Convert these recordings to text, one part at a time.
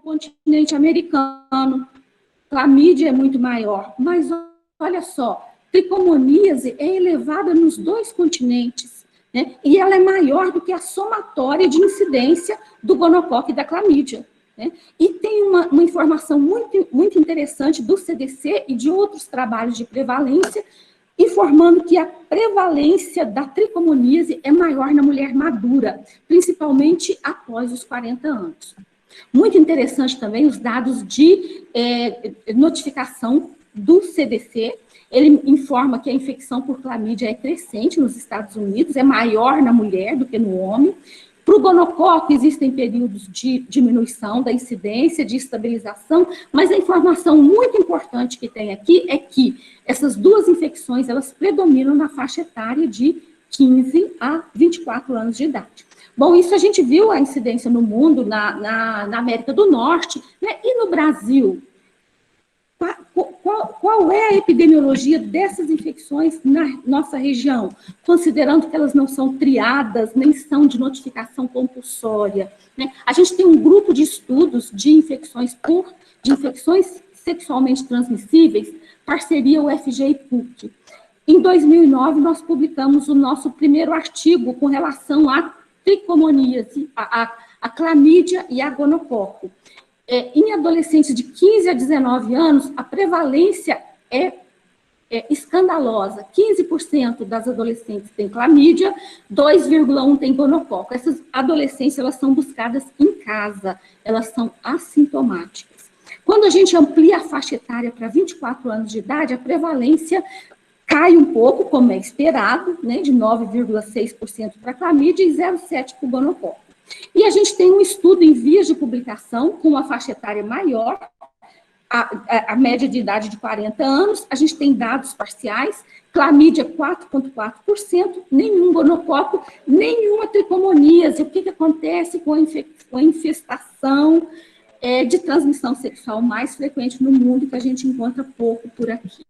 continente americano, clamídia é muito maior, mas olha só, tricomoníase é elevada nos 2 continentes, né? E ela é maior do que a somatória de incidência do gonococo e da clamídia, né? E tem uma informação muito interessante do CDC e de outros trabalhos de prevalência, informando que a prevalência da tricomoníase é maior na mulher madura, principalmente após os 40 anos. Muito interessante também os dados de notificação do CDC. Ele informa que a infecção por clamídia é crescente nos Estados Unidos, é maior na mulher do que no homem. Para o gonococo, existem períodos de diminuição da incidência, de estabilização, mas a informação muito importante que tem aqui é que essas 2 infecções, elas predominam na faixa etária de 15 a 24 anos de idade. Bom, isso a gente viu a incidência no mundo, na América do Norte, né? E no Brasil? Qual é a epidemiologia dessas infecções na nossa região, considerando que elas não são triadas, nem são de notificação compulsória, né? A gente tem um grupo de estudos de infecções sexualmente transmissíveis, parceria UFG e PUC. Em 2009, nós publicamos o nosso primeiro artigo com relação à tricomoníase, a clamídia e a gonococo. Em adolescentes de 15 a 19 anos, a prevalência é escandalosa. 15% das adolescentes têm clamídia, 2,1% têm gonococo. Essas adolescentes, elas são buscadas em casa, elas são assintomáticas. Quando a gente amplia a faixa etária para 24 anos de idade, a prevalência cai um pouco, como é esperado, né, de 9,6% para a clamídia e 0,7% para o gonococo. E a gente tem um estudo em vias de publicação, com uma faixa etária maior, a média de idade de 40 anos, a gente tem dados parciais, clamídia 4,4%, nenhum gonococo, nenhuma tricomoníase. O que acontece com a infestação de transmissão sexual mais frequente no mundo, que a gente encontra pouco por aqui?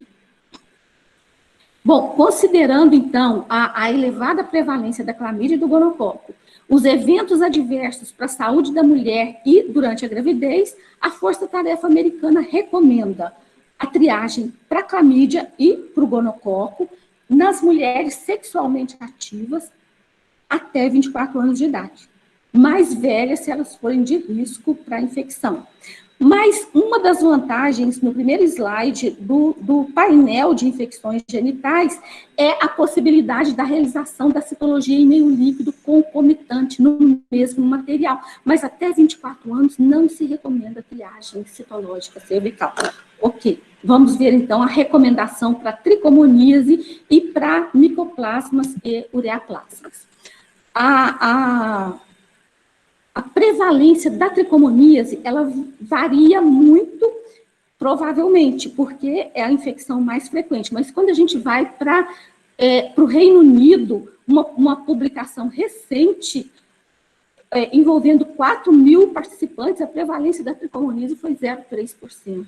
Bom, considerando, então, a elevada prevalência da clamídia e do gonococo, os eventos adversos para a saúde da mulher e durante a gravidez, a Força Tarefa Americana recomenda a triagem para a clamídia e para o gonococo nas mulheres sexualmente ativas até 24 anos de idade. Mais velhas se elas forem de risco para a infecção. Mas uma das vantagens, no primeiro slide do painel de infecções genitais, é a possibilidade da realização da citologia em meio líquido concomitante no mesmo material. Mas até 24 anos não se recomenda triagem citológica cervical. Ok, vamos ver então a recomendação para tricomoníase e para micoplasmas e ureaplasmas. A prevalência da tricomoníase, ela varia muito, provavelmente, porque é a infecção mais frequente. Mas quando a gente vai para o Reino Unido, uma publicação recente, envolvendo 4.000 participantes, a prevalência da tricomoníase foi 0,3%.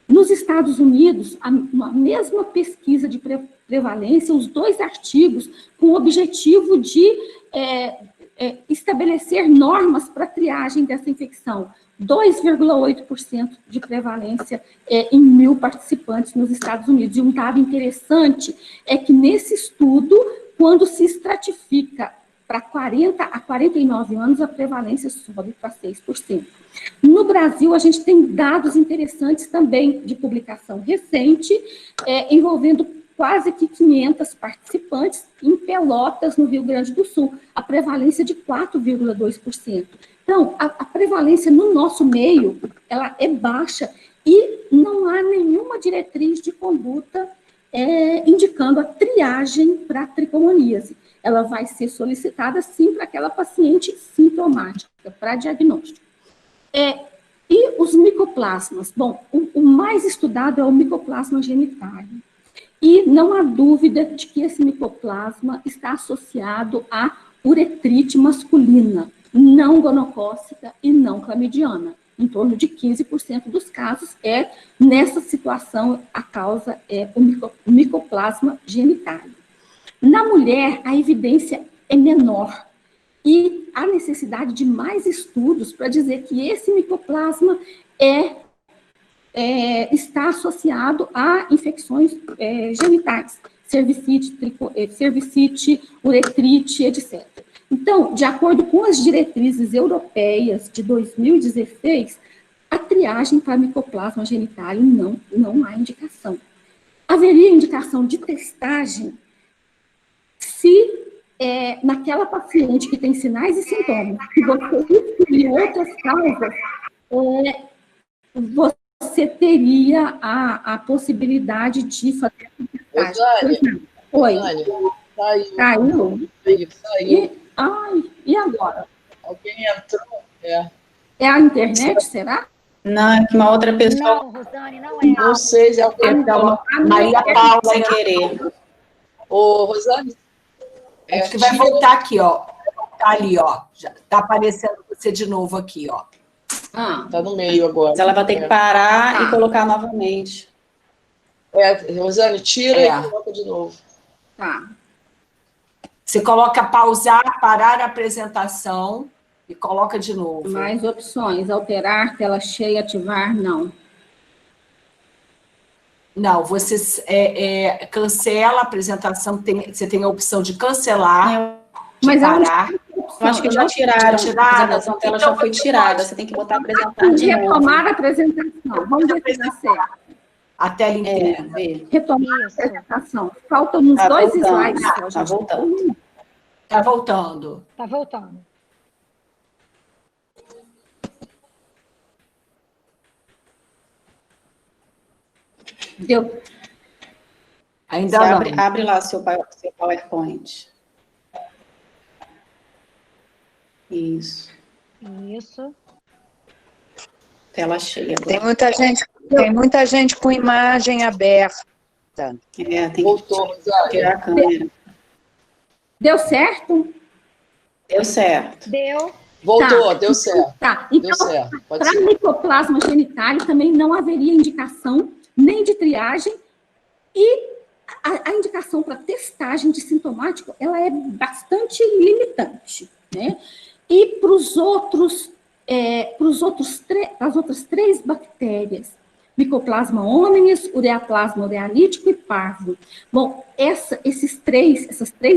Nos Estados Unidos, a mesma pesquisa de prevalência, os 2 artigos, com o objetivo de estabelecer normas para triagem dessa infecção. 2,8% de prevalência em 1.000 participantes nos Estados Unidos. E um dado interessante é que nesse estudo, quando se estratifica para 40 a 49 anos, a prevalência sobe para 6%. No Brasil, a gente tem dados interessantes também de publicação recente, envolvendo quase que 500 participantes em Pelotas, no Rio Grande do Sul, a prevalência de 4,2%. Então, a prevalência no nosso meio, ela é baixa e não há nenhuma diretriz de conduta indicando a triagem para a tricomoníase. Ela vai ser solicitada, sim, para aquela paciente sintomática, para diagnóstico. E os micoplasmas? Bom, o mais estudado é o micoplasma genitário. E não há dúvida de que esse micoplasma está associado à uretrite masculina, não gonocócica e não clamidiana. Em torno de 15% dos casos nessa situação, a causa é o micoplasma genitário. Na mulher, a evidência é menor. E há necessidade de mais estudos para dizer que esse micoplasma está associado a infecções genitais, cervicite, uretrite, etc. Então, de acordo com as diretrizes europeias de 2016, a triagem para micoplasma genitálium não há indicação. Haveria indicação de testagem se naquela paciente que tem sinais e sintomas, se você excluir outras causas, você teria a possibilidade de fazer a testagem. Oi. Saiu. E agora? Alguém entrou? É a internet, será? Não, é que uma outra pessoa... Não, Rosane, não é. Não sei se alguém... Maria Paula, sem querer. Ô, Rosane... Acho que vai voltar aqui, ó. Tá ali, ó. Já tá aparecendo você de novo aqui, ó. Tá no meio agora. Mas ela vai ter que parar e colocar novamente. Rosane, tira e coloca de novo. Tá. Você coloca pausar, parar a apresentação e coloca de novo. Mais opções. Alterar, tela cheia, ativar, não. Não, você cancela a apresentação, você tem a opção de cancelar, mas parar. Eu acho que já tiraram. A apresentação dela já foi tirada. Você tem que botar a apresentar de novo. Retomar a apresentação. Vamos ver se dá certo. A tela inteira. Retomar a apresentação. Faltam uns 2 slides. Tá voltando. Tá voltando. Tá voltando. Deu. Ainda não. Abre lá seu PowerPoint. Isso. Isso. Tela cheia. Tem muita gente com imagem aberta. Tem que Voltou, tirar a câmera. Deu certo? Deu certo. Deu. Voltou, deu certo. Tá, então, para micoplasma genitálium também não haveria indicação nem de triagem, e a indicação para testagem de sintomático, ela é bastante limitante, né? E para as outras 3 bactérias, Mycoplasma hominis, Ureaplasma urealítico e parvo. Bom, essas três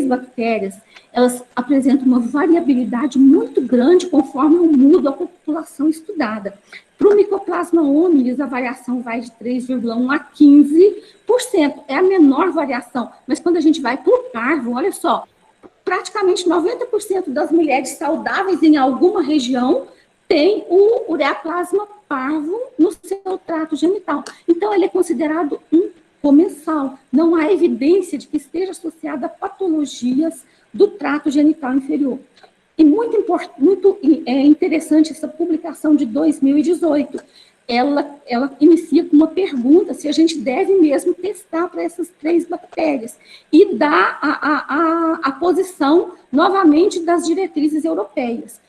bactérias, elas apresentam uma variabilidade muito grande conforme o muda a população estudada. Para o Mycoplasma hominis, a variação vai de 3,1% a 15%. É a menor variação. Mas quando a gente vai para o parvo, olha só, praticamente 90% das mulheres saudáveis em alguma região tem o ureaplasma parvo no seu trato genital. Então, ele é considerado um comensal. Não há evidência de que esteja associado a patologias do trato genital inferior. E muito interessante essa publicação de 2018. Ela inicia com uma pergunta se a gente deve mesmo testar para essas 3 bactérias e dá a posição, novamente, das diretrizes europeias.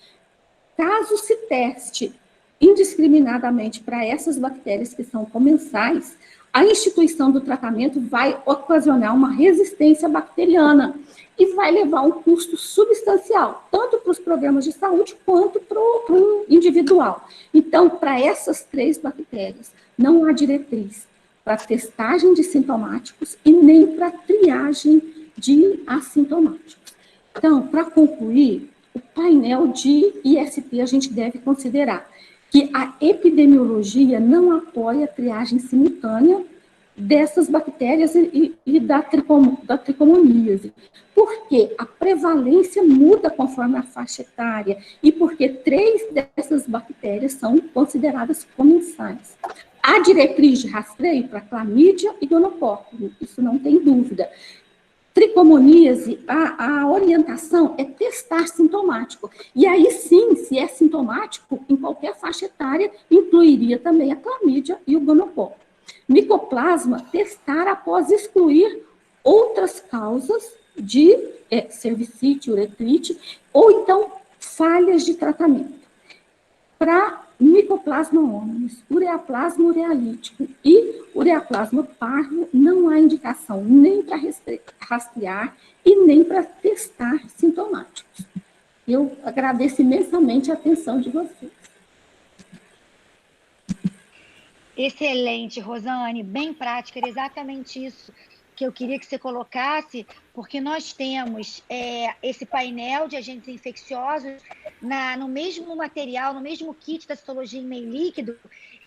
Caso se teste indiscriminadamente para essas bactérias que são comensais, a instituição do tratamento vai ocasionar uma resistência bacteriana e vai levar um custo substancial, tanto para os programas de saúde quanto para o individual. Então, para essas 3 bactérias, não há diretriz para testagem de sintomáticos e nem para triagem de assintomáticos. Então, para concluir, o painel de IST a gente deve considerar que a epidemiologia não apoia a triagem simultânea dessas bactérias e da tricomoníase. Porque a prevalência muda conforme a faixa etária e porque 3 dessas bactérias são consideradas comensais. Há diretriz de rastreio para clamídia e gonococo, isso não tem dúvida. Tricomoníase, a orientação é testar sintomático. E aí sim, se é sintomático, em qualquer faixa etária, incluiria também a clamídia e o gonococo. Micoplasma, testar após excluir outras causas de cervicite, uretrite, ou então falhas de tratamento. Para Mycoplasma hominis, Ureaplasma urealítico e Ureaplasma parvo, não há indicação nem para rastrear e nem para testar sintomáticos. Eu agradeço imensamente a atenção de vocês. Excelente, Rosane, bem prática, era exatamente isso que eu queria que você colocasse, porque nós temos esse painel de agentes infecciosos no mesmo material, no mesmo kit da citologia em meio líquido,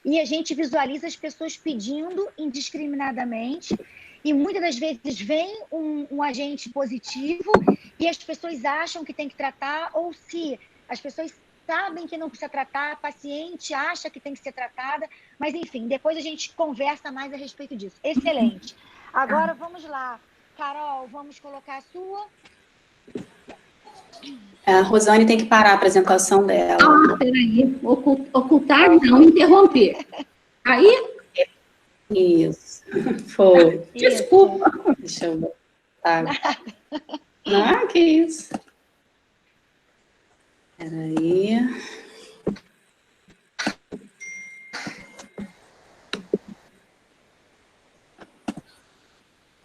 e a gente visualiza as pessoas pedindo indiscriminadamente, e muitas das vezes vem um agente positivo e as pessoas acham que tem que tratar, ou se as pessoas sabem que não precisa tratar, a paciente acha que tem que ser tratada, mas enfim, depois a gente conversa mais a respeito disso. Excelente. Agora vamos lá. Carol, vamos colocar a sua. A Rosane tem que parar a apresentação dela. Ah, peraí. Ocultar, não, interromper. Aí? Isso. Foi. Desculpa. Deixa eu botar. Ah, que isso. Peraí.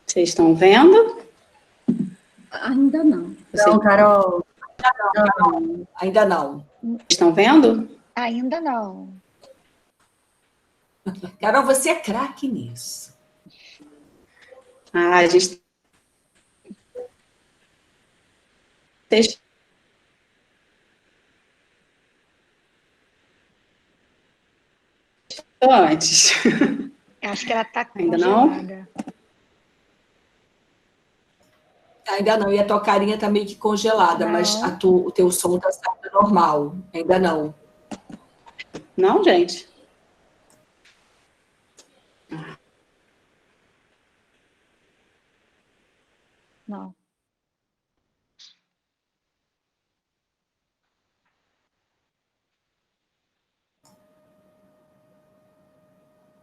Vocês estão vendo? Ainda não. Não, Carol. Não, ainda não. Vocês estão vendo? Ainda não. Carol, você é craque nisso. Ah, a gente... Antes. Acho que ela está Ainda não? congelada. Ainda não, e a tua carinha tá meio que congelada, Não. mas o teu som tá saindo normal. Ainda não. Não, gente? Não.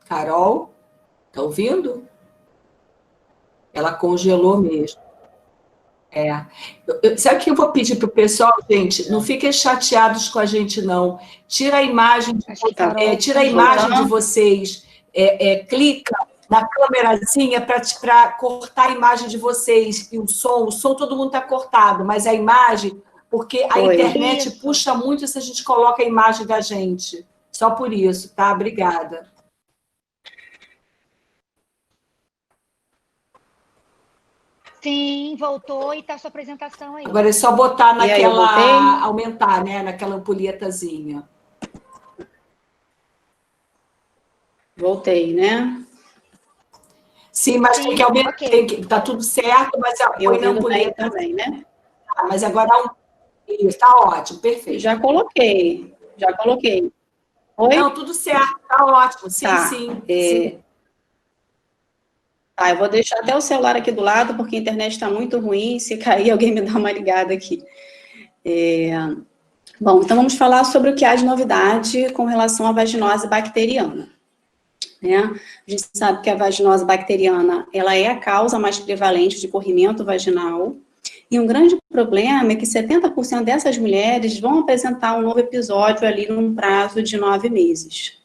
Carol, tá ouvindo? Ela congelou mesmo. Sabe o que eu vou pedir pro pessoal, gente? Não fiquem chateados com a gente, não. Tira a imagem tira a imagem de vocês. Clica na câmerazinha para cortar a imagem de vocês. E o som todo mundo está cortado, mas a imagem, porque a internet puxa muito se a gente coloca a imagem da gente. Só por isso, tá? Obrigada. Sim, voltou e está sua apresentação aí. Agora é só botar naquela... aumentar, né? Naquela ampulhetazinha. Voltei, né? Sim, mas tem que aumentar. Okay. Tá tudo certo, mas põe na ampulheta também, né? Mas agora está ótimo, perfeito. Já coloquei. Oi? Não, tudo certo, tá ótimo. Sim, Tá. sim. Tá, eu vou deixar até o celular aqui do lado, porque a internet está muito ruim. Se cair, alguém me dá uma ligada aqui. Bom, então vamos falar sobre o que há de novidade com relação à vaginose bacteriana. Né? A gente sabe que a vaginose bacteriana, ela é a causa mais prevalente de corrimento vaginal, e um grande problema é que 70% dessas mulheres vão apresentar um novo episódio ali num prazo de 9 meses.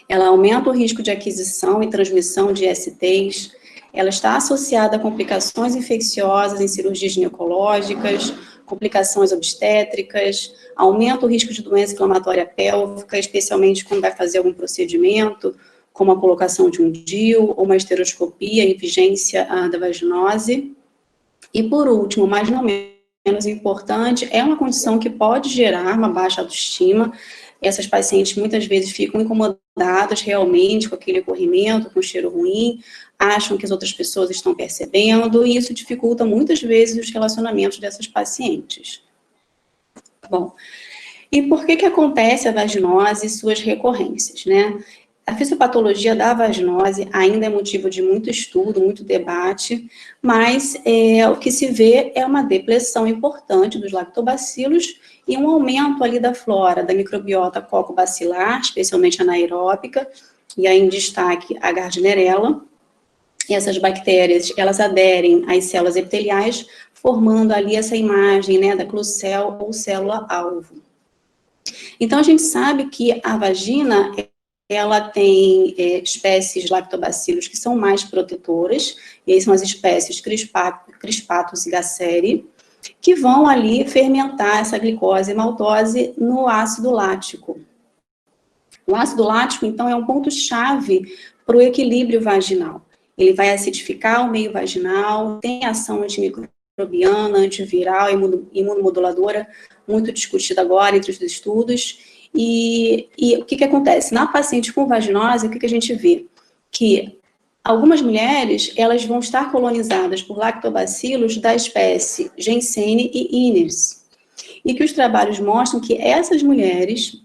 Ela aumenta o risco de aquisição e transmissão de ISTs, ela está associada a complicações infecciosas em cirurgias ginecológicas, complicações obstétricas, aumenta o risco de doença inflamatória pélvica, especialmente quando vai fazer algum procedimento, como a colocação de um DIU ou uma esteroscopia em vigência da vaginose. E por último, mas não menos importante, é uma condição que pode gerar uma baixa autoestima. Essas pacientes muitas vezes ficam incomodadas realmente com aquele corrimento, com o cheiro ruim, acham que as outras pessoas estão percebendo, e isso dificulta muitas vezes os relacionamentos dessas pacientes. Bom, e por que acontece a vaginose e suas recorrências, né? A fisiopatologia da vaginose ainda é motivo de muito estudo, muito debate, mas o que se vê é uma depressão importante dos lactobacilos e um aumento ali da flora, da microbiota cocobacilar, especialmente anaeróbica, e aí em destaque a Gardnerella. E essas bactérias, elas aderem às células epiteliais, formando ali essa imagem, né, da clucel ou célula-alvo. Então, a gente sabe que a vagina, ela tem espécies lactobacilos que são mais protetoras, e aí são as espécies Crispatus e Gasseri, que vão ali fermentar essa glicose e maltose no ácido lático. O ácido lático, então, é um ponto-chave para o equilíbrio vaginal. Ele vai acidificar o meio vaginal, tem ação antimicrobiana, antiviral, imunomoduladora, muito discutida agora entre os estudos. E o que acontece? Na paciente com vaginose, o que a gente vê? Que algumas mulheres, elas vão estar colonizadas por lactobacilos da espécie Ginseng e Iners. E que os trabalhos mostram que essas mulheres,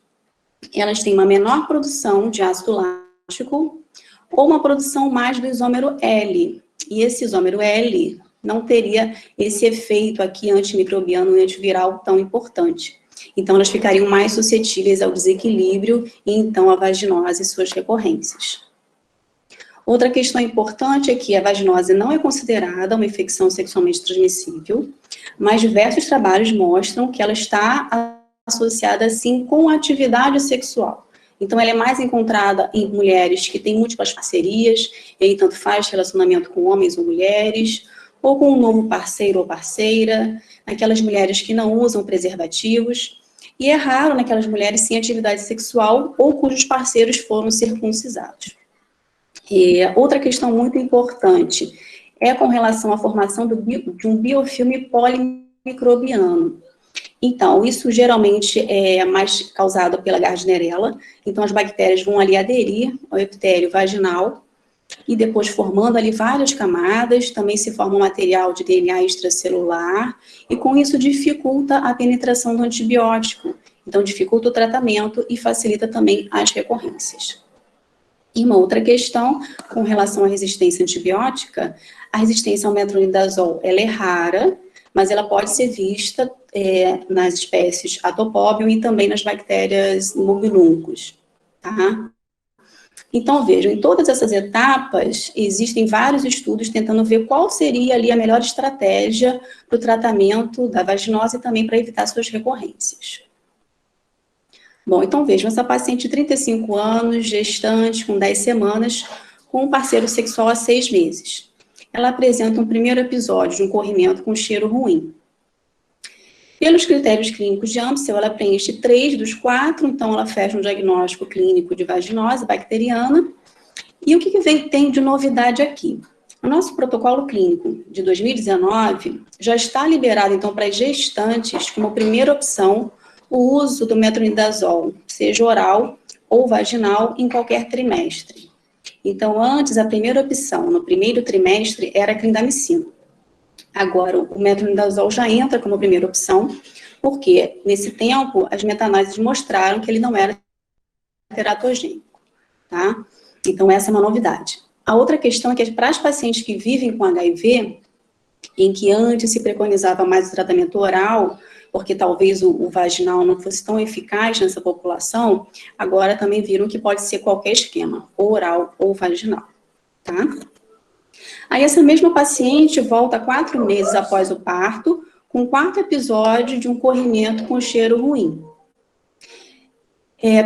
elas têm uma menor produção de ácido lático ou uma produção mais do isômero L. E esse isômero L não teria esse efeito aqui antimicrobiano e antiviral tão importante. Então, elas ficariam mais suscetíveis ao desequilíbrio e, então, à vaginose e suas recorrências. Outra questão importante é que a vaginose não é considerada uma infecção sexualmente transmissível, mas diversos trabalhos mostram que ela está associada, sim, com a atividade sexual. Então, ela é mais encontrada em mulheres que têm múltiplas parcerias, e aí tanto faz relacionamento com homens ou mulheres, ou com um novo parceiro ou parceira, naquelas mulheres que não usam preservativos, e é raro naquelas mulheres sem atividade sexual ou cujos parceiros foram circuncisados. E outra questão muito importante é com relação à formação de um biofilme polimicrobiano. Então, isso geralmente é mais causado pela Gardnerella, então as bactérias vão ali aderir ao epitélio vaginal, e depois formando ali várias camadas, também se forma um material de DNA extracelular, e com isso dificulta a penetração do antibiótico, então dificulta o tratamento e facilita também as recorrências. E uma outra questão, com relação à resistência antibiótica, a resistência ao metronidazol, ela é rara, mas ela pode ser vista nas espécies Atopobium e também nas bactérias Mobiluncus, tá? Então, vejam, em todas essas etapas, existem vários estudos tentando ver qual seria ali a melhor estratégia para o tratamento da vaginose e também para evitar suas recorrências. Bom, então vejam, essa paciente de 35 anos, gestante, com 10 semanas, com um parceiro sexual há 6 meses. Ela apresenta um primeiro episódio de um corrimento com cheiro ruim. Pelos critérios clínicos de Amstel, ela preenche 3 dos 4, então ela fecha um diagnóstico clínico de vaginose bacteriana. E o que tem de novidade aqui? O nosso protocolo clínico de 2019 já está liberado, então, para as gestantes, como primeira opção, o uso do metronidazol, seja oral ou vaginal, em qualquer trimestre. Então, antes, a primeira opção, no primeiro trimestre, era a clindamicina. Agora, o metronidazol já entra como primeira opção, porque, nesse tempo, as meta-análises mostraram que ele não era teratogênico, tá? Então, essa é uma novidade. A outra questão é que, para as pacientes que vivem com HIV, em que antes se preconizava mais o tratamento oral, porque talvez o vaginal não fosse tão eficaz nessa população, agora também viram que pode ser qualquer esquema, ou oral ou vaginal, tá? Aí essa mesma paciente volta 4 meses após o parto, com o 4º episódio de um corrimento com cheiro ruim.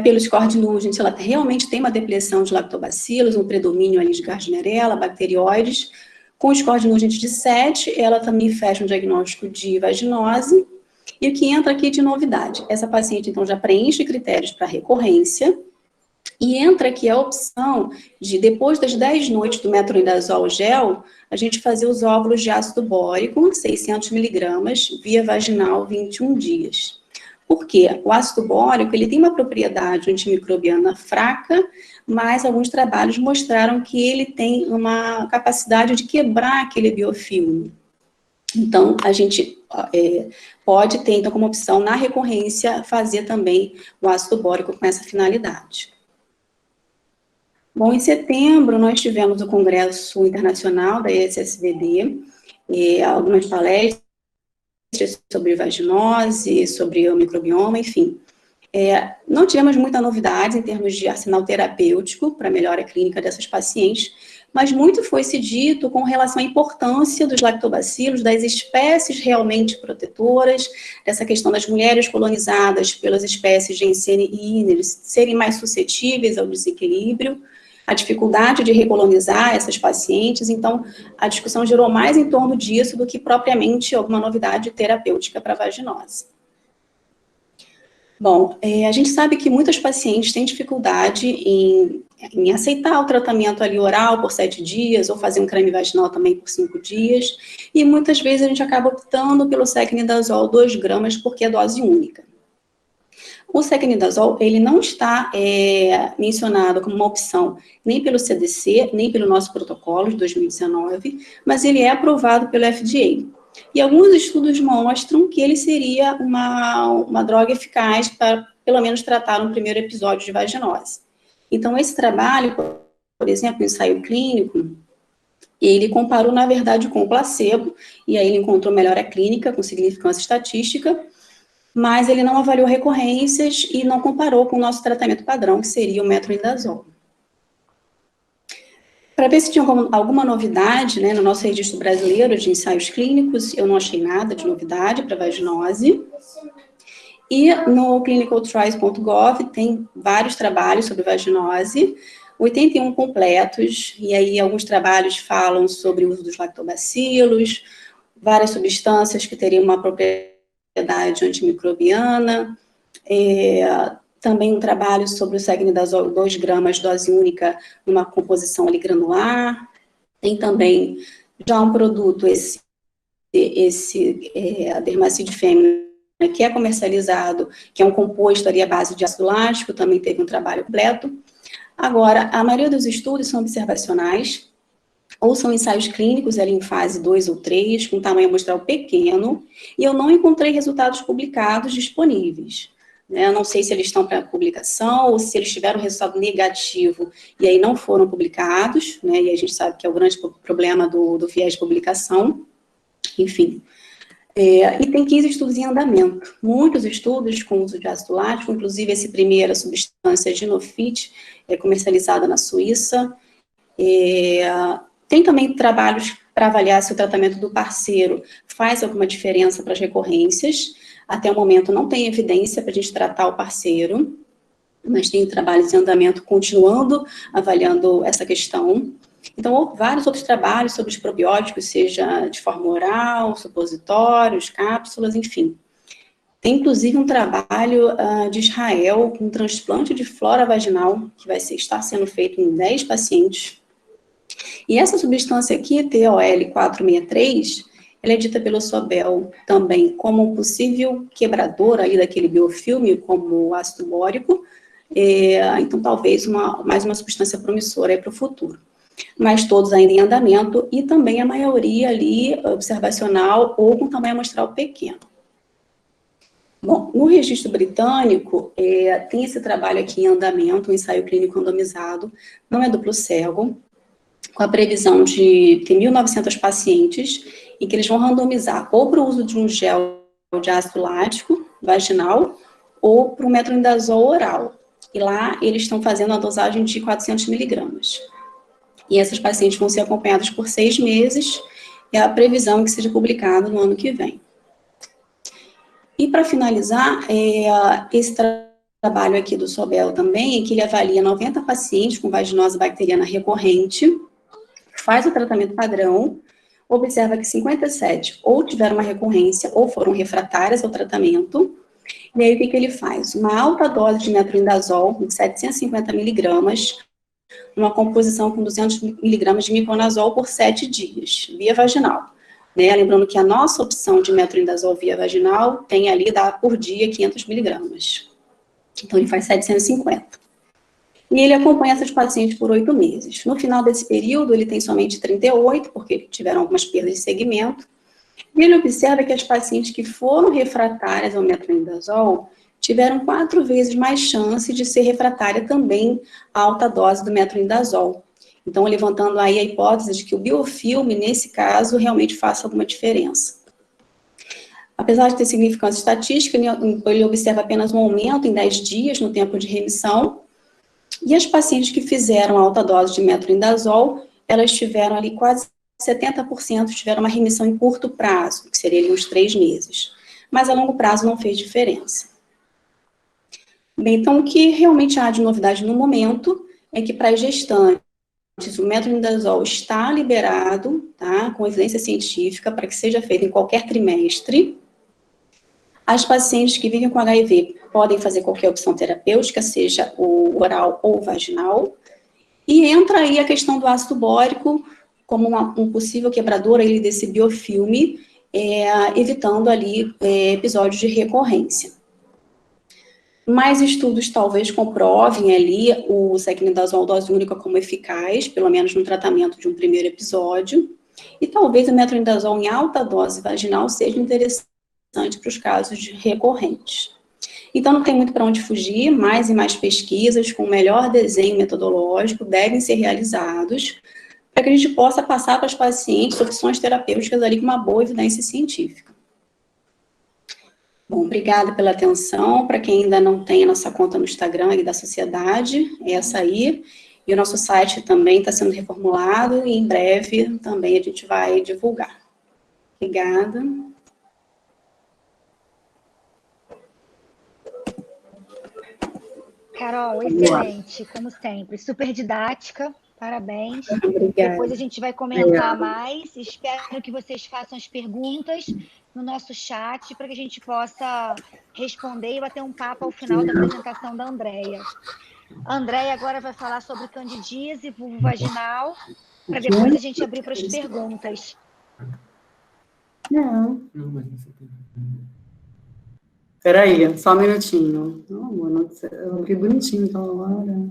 Pelo score de Nugent, ela realmente tem uma depressão de lactobacilos, um predomínio ali de Gardnerella, bacterióides. Com o score de Nugent de 7, ela também fecha um diagnóstico de vaginose. E o que entra aqui de novidade? Essa paciente, então, já preenche critérios para recorrência, e entra aqui a opção de, depois das 10 noites do metronidazol gel, a gente fazer os óvulos de ácido bórico, 600 mg, via vaginal, 21 dias. Por quê? O ácido bórico, ele tem uma propriedade antimicrobiana fraca, mas alguns trabalhos mostraram que ele tem uma capacidade de quebrar aquele biofilme. Então, a gente pode ter, então, como opção, na recorrência, fazer também o ácido bórico com essa finalidade. Bom, em setembro, nós tivemos o Congresso Internacional da ESSVD, algumas palestras sobre vaginose, sobre o microbioma, enfim. Não tivemos muita novidade em termos de arsenal terapêutico para a melhora clínica dessas pacientes, mas muito foi se dito com relação à importância dos lactobacilos, das espécies realmente protetoras, dessa questão das mulheres colonizadas pelas espécies Ginseng e Iners serem mais suscetíveis ao desequilíbrio, a dificuldade de recolonizar essas pacientes, então a discussão girou mais em torno disso do que propriamente alguma novidade terapêutica para a vaginose. Bom, a gente sabe que muitas pacientes têm dificuldade em aceitar o tratamento ali oral por 7 dias, ou fazer um creme vaginal também por 5 dias, e muitas vezes a gente acaba optando pelo secnidazol 2 gramas, porque é dose única. O secnidazol, ele não está mencionado como uma opção nem pelo CDC, nem pelo nosso protocolo de 2019, mas ele é aprovado pelo FDA. E alguns estudos mostram que ele seria uma droga eficaz para, pelo menos, tratar um primeiro episódio de vaginose. Então, esse trabalho, por exemplo, o ensaio clínico, ele comparou, na verdade, com o placebo, e aí ele encontrou melhora clínica com significância estatística, mas ele não avaliou recorrências e não comparou com o nosso tratamento padrão, que seria o metronidazol. Para ver se tinha alguma novidade, né, no nosso registro brasileiro de ensaios clínicos, eu não achei nada de novidade para vaginose. E no clinicaltrials.gov tem vários trabalhos sobre vaginose, 81 completos, e aí alguns trabalhos falam sobre o uso dos lactobacilos, várias substâncias que teriam uma propriedade antimicrobiana, também um trabalho sobre o secnidazol 2 gramas, dose única, numa composição ali granular. Tem também já um produto, a Dermacide Fêmea, que é comercializado, que é um composto ali à base de ácido lático, também teve um trabalho completo. Agora, a maioria dos estudos são observacionais, ou são ensaios clínicos ali em fase 2 ou 3, com tamanho amostral pequeno, e eu não encontrei resultados publicados disponíveis. Eu não sei se eles estão para publicação ou se eles tiveram resultado negativo e aí não foram publicados, né? E a gente sabe que é o grande problema do viés de publicação, enfim. E tem 15 estudos em andamento, muitos estudos com uso de ácido lático, inclusive esse primeiro, a substância Ginofit, comercializada na Suíça. Tem também trabalhos para avaliar se o tratamento do parceiro faz alguma diferença para as recorrências. Até o momento não tem evidência para a gente tratar o parceiro, mas tem trabalhos em andamento continuando avaliando essa questão. Então, vários outros trabalhos sobre os probióticos, seja de forma oral, supositórios, cápsulas, enfim. Tem, inclusive, um trabalho de Israel com transplante de flora vaginal, que está sendo feito em 10 pacientes. E essa substância aqui, TOL463, ela é dita pelo Sobel também como um possível quebrador ali daquele biofilme, como o ácido bórico, então talvez mais uma substância promissora para o futuro. Mas todos ainda em andamento e também a maioria ali observacional ou com tamanho amostral pequeno. Bom, no registro britânico, tem esse trabalho aqui em andamento, um ensaio clínico randomizado, não é duplo cego, com a previsão de ter 1.900 pacientes, em que eles vão randomizar ou para o uso de um gel de ácido lático vaginal ou para o metronidazol oral. E lá eles estão fazendo a dosagem de 400 miligramas. E essas pacientes vão ser acompanhadas por 6 meses, e a previsão é que seja publicado no ano que vem. E para finalizar, esse trabalho aqui do Sobel também, em que ele avalia 90 pacientes com vaginose bacteriana recorrente, faz o tratamento padrão, observa que 57 ou tiveram uma recorrência ou foram refratárias ao tratamento, e aí o que ele faz? Uma alta dose de metronidazol, de 750 miligramas, uma composição com 200 miligramas de miconazol por 7 dias, via vaginal. Lembrando que a nossa opção de metronidazol via vaginal tem ali, dá por dia 500 miligramas. Então, ele faz 750. E ele acompanha essas pacientes por 8 meses. No final desse período, ele tem somente 38, porque tiveram algumas perdas de segmento. E ele observa que as pacientes que foram refratárias ao metronidazol tiveram 4 vezes mais chance de ser refratária também à alta dose do metronidazol. Então, levantando aí a hipótese de que o biofilme, nesse caso, realmente faça alguma diferença. Apesar de ter significância estatística, ele observa apenas um aumento em 10 dias no tempo de remissão. E as pacientes que fizeram alta dose de metronidazol, elas tiveram ali quase 70% tiveram uma remissão em curto prazo, que seria ali uns 3 meses. Mas a longo prazo não fez diferença. Bem, então, o que realmente há de novidade no momento é que para as gestantes, o metronidazol está liberado, tá, com evidência científica, para que seja feito em qualquer trimestre. As pacientes que vivem com HIV podem fazer qualquer opção terapêutica, seja o oral ou vaginal. E entra aí a questão do ácido bórico como um possível quebrador aí desse biofilme, evitando ali episódios de recorrência. Mais estudos talvez comprovem ali o secnidazol dose única como eficaz, pelo menos no tratamento de um primeiro episódio, e talvez o metronidazol em alta dose vaginal seja interessante para os casos recorrentes. Então, não tem muito para onde fugir, mais e mais pesquisas com melhor desenho metodológico devem ser realizados para que a gente possa passar para os pacientes opções terapêuticas ali com uma boa evidência científica. Bom, obrigada pela atenção. Para quem ainda não tem a nossa conta no Instagram ali da Sociedade, é essa aí. E o nosso site também está sendo reformulado e em breve também a gente vai divulgar. Obrigada. Carol, excelente, como sempre. Super didática, parabéns. Obrigada. Depois a gente vai comentar mais. Espero que vocês façam as perguntas no nosso chat para que a gente possa responder e bater um papo ao final da apresentação da Andréia. A Andréia agora vai falar sobre candidíase vulvovaginal, para depois a gente abrir para as perguntas. Não. Peraí, só um minutinho. Não, amor, eu abri bonitinho então agora.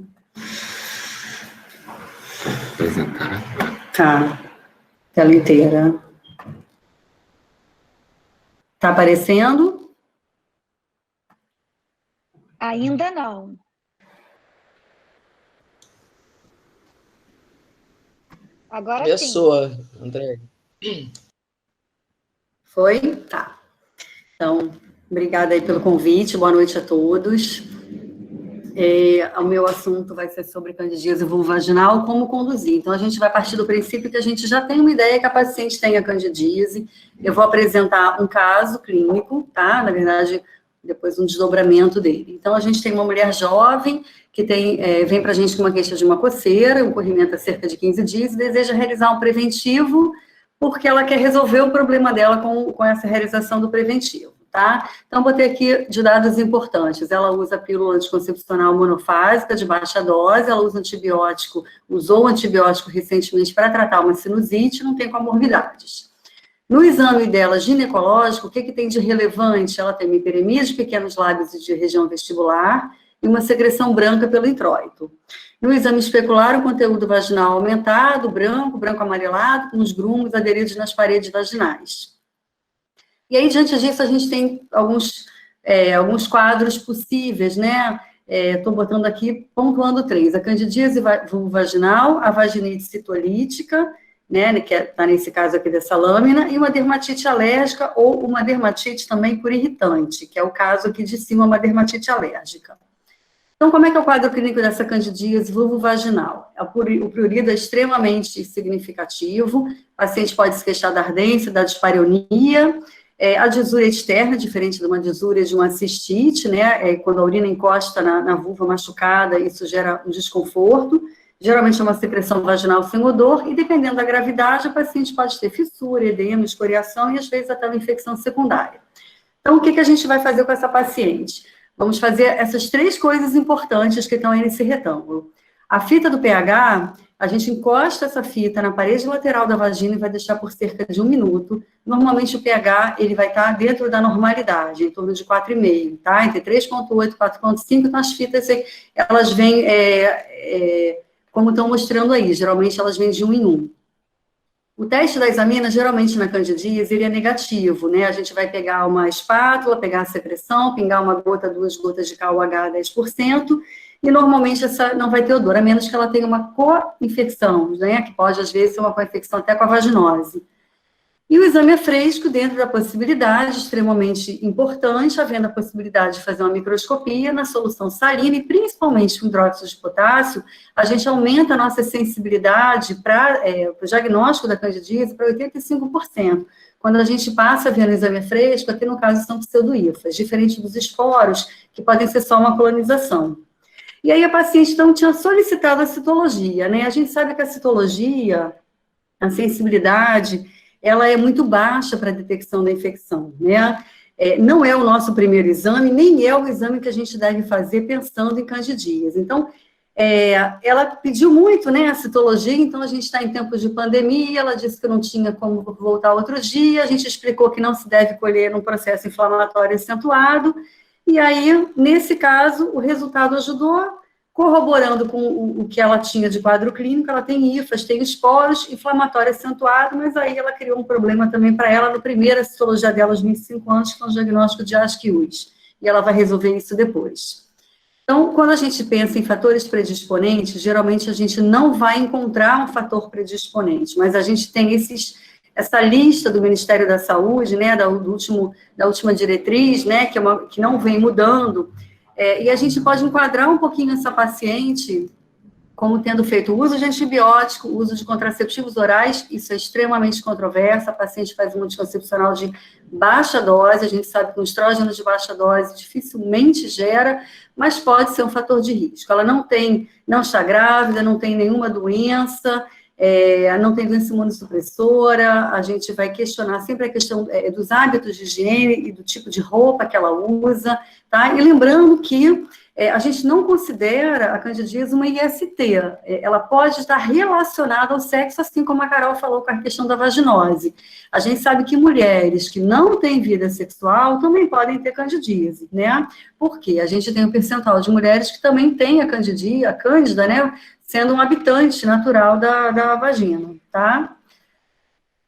Tá. Tela inteira. Tá aparecendo? Ainda não. Agora sim. Pessoa, André. Foi? Tá. Então, obrigada aí pelo convite, boa noite a todos. O meu assunto vai ser sobre candidíase vulvovaginal, como conduzir. Então, a gente vai partir do princípio que a gente já tem uma ideia que a paciente tenha candidíase. Eu vou apresentar um caso clínico, tá? Na verdade, depois um desdobramento dele. Então, a gente tem uma mulher jovem que vem para a gente com uma queixa de uma coceira, um corrimento há cerca de 15 dias, e deseja realizar um preventivo, porque ela quer resolver o problema dela com essa realização do preventivo. Tá? Então, botei aqui de dados importantes. Ela usa pílula anticoncepcional monofásica de baixa dose, ela usou antibiótico recentemente para tratar uma sinusite, não tem comorbidades. No exame dela ginecológico, o que tem de relevante? Ela tem uma hiperemia de pequenos lábios e de região vestibular e uma secreção branca pelo introito. No exame especular, o conteúdo vaginal aumentado, branco amarelado, com os grumos aderidos nas paredes vaginais. E aí, diante disso, a gente tem alguns quadros possíveis, né? Estou botando aqui, pontuando 3. A candidíase vulvovaginal, a vaginite citolítica, né? Que está nesse caso aqui dessa lâmina, e uma dermatite alérgica ou uma dermatite também por irritante, que é o caso aqui de cima, uma dermatite alérgica. Então, como é que é o quadro clínico dessa candidíase vulvovaginal? O prurido é extremamente significativo, o paciente pode se queixar da ardência, da dispareunia. A disúria externa, diferente de uma disúria de uma cistite, né? Quando a urina encosta na vulva machucada, isso gera um desconforto. Geralmente é uma secreção vaginal sem odor, e dependendo da gravidade, a paciente pode ter fissura, edema, escoriação e às vezes até uma infecção secundária. Então, o que a gente vai fazer com essa paciente? Vamos fazer essas 3 coisas importantes que estão aí nesse retângulo. A fita do pH, a gente encosta essa fita na parede lateral da vagina e vai deixar por cerca de 1 minuto. Normalmente o pH, ele vai estar dentro da normalidade, em torno de 4,5, tá? Entre 3,8 e 4,5, então as fitas, elas vêm, como estão mostrando aí, geralmente elas vêm de 1 em 1. O teste da examina, geralmente na candidíase, ele é negativo, né? A gente vai pegar uma espátula, pegar a secreção, pingar 1 gota, 2 gotas de KOH 10%, e normalmente essa não vai ter odor, a menos que ela tenha uma co-infecção, né? Que pode, às vezes, ser uma co-infecção até com a vaginose. E o exame é fresco, dentro da possibilidade, extremamente importante, havendo a possibilidade de fazer uma microscopia na solução salina, e principalmente com hidróxido de potássio, a gente aumenta a nossa sensibilidade para o diagnóstico da candidíase para 85%. Quando a gente passa a ver no exame fresco, aqui no caso são pseudohifas, diferente dos esporos, que podem ser só uma colonização. E aí a paciente, então, tinha solicitado a citologia, né? A gente sabe que a citologia, a sensibilidade, ela é muito baixa para a detecção da infecção, né? Não é o nosso primeiro exame, nem é o exame que a gente deve fazer pensando em candidíase. Então, ela pediu muito, né, a citologia, então a gente está em tempos de pandemia, ela disse que não tinha como voltar outro dia, a gente explicou que não se deve colher num processo inflamatório acentuado, e aí, nesse caso, o resultado ajudou, corroborando com o que ela tinha de quadro clínico, ela tem hifas, tem esporos, inflamatório acentuado, mas aí ela criou um problema também para ela no primeiro citologia dela, aos 25 anos, que foi um diagnóstico de Ascius, e ela vai resolver isso depois. Então, quando a gente pensa em fatores predisponentes, geralmente a gente não vai encontrar um fator predisponente, mas a gente tem essa lista do Ministério da Saúde, né, da última diretriz, né, que não vem mudando, e a gente pode enquadrar um pouquinho essa paciente como tendo feito uso de antibiótico, uso de contraceptivos orais, isso é extremamente controverso, a paciente faz um anticoncepcional de baixa dose, a gente sabe que um estrógeno de baixa dose dificilmente gera, mas pode ser um fator de risco. Ela não está grávida, não tem nenhuma doença, não tem doença imunossupressora, a gente vai questionar sempre a questão dos hábitos de higiene e do tipo de roupa que ela usa, tá? E lembrando que a gente não considera a candidíase uma IST, ela pode estar relacionada ao sexo, assim como a Carol falou com a questão da vaginose. A gente sabe que mulheres que não têm vida sexual também podem ter candidíase, né? Porque a gente tem um percentual de mulheres que também têm a cândida, né? Sendo um habitante natural da vagina, tá?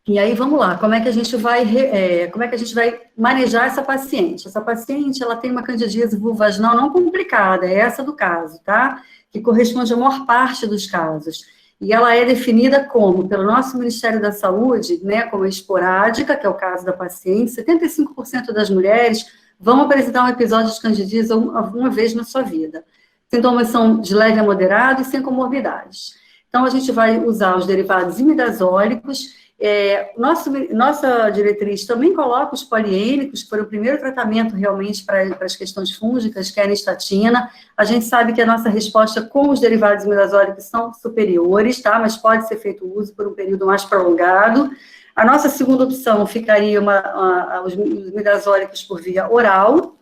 E aí, vamos lá, como é que a gente vai manejar essa paciente? Essa paciente, ela tem uma candidíase vulvovaginal não complicada, é essa do caso, tá? Que corresponde à maior parte dos casos. E ela é definida como, pelo nosso Ministério da Saúde, né, como esporádica, que é o caso da paciente, 75% das mulheres vão apresentar um episódio de candidíase uma vez na sua vida. Sintomas são de leve a moderado e sem comorbidades. Então, a gente vai usar os derivados imidazólicos. Nossa diretriz também coloca os poliênicos, que foram o primeiro tratamento realmente para as questões fúngicas, que é a anistatina. A gente sabe que a nossa resposta com os derivados imidazólicos são superiores, tá? Mas pode ser feito uso por um período mais prolongado. A nossa segunda opção ficaria os imidazólicos por via oral.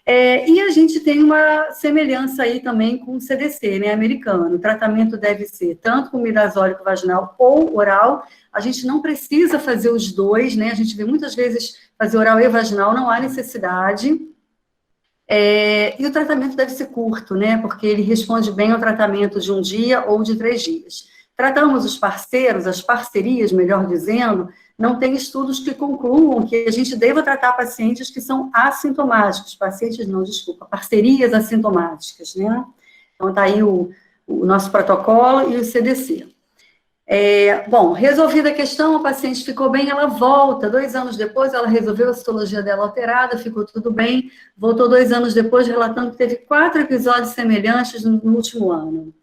E a gente tem uma semelhança aí também com o CDC, né, americano. O tratamento deve ser tanto com imidazólico vaginal ou oral. A gente não precisa fazer os dois, né? A gente vê muitas vezes fazer oral e vaginal, não há necessidade. E o tratamento deve ser curto, né? Porque ele responde bem ao tratamento de 1 dia ou de 3 dias. Tratamos os parceiros, as parcerias, melhor dizendo, não tem estudos que concluam que a gente deva tratar pacientes que são assintomáticos, parcerias assintomáticas, né? Então, está aí o nosso protocolo e o CDC. Bom, resolvida a questão, a paciente ficou bem, ela volta, 2 anos depois, ela resolveu a citologia dela alterada, ficou tudo bem, voltou 2 anos depois, relatando que teve 4 episódios semelhantes no último ano.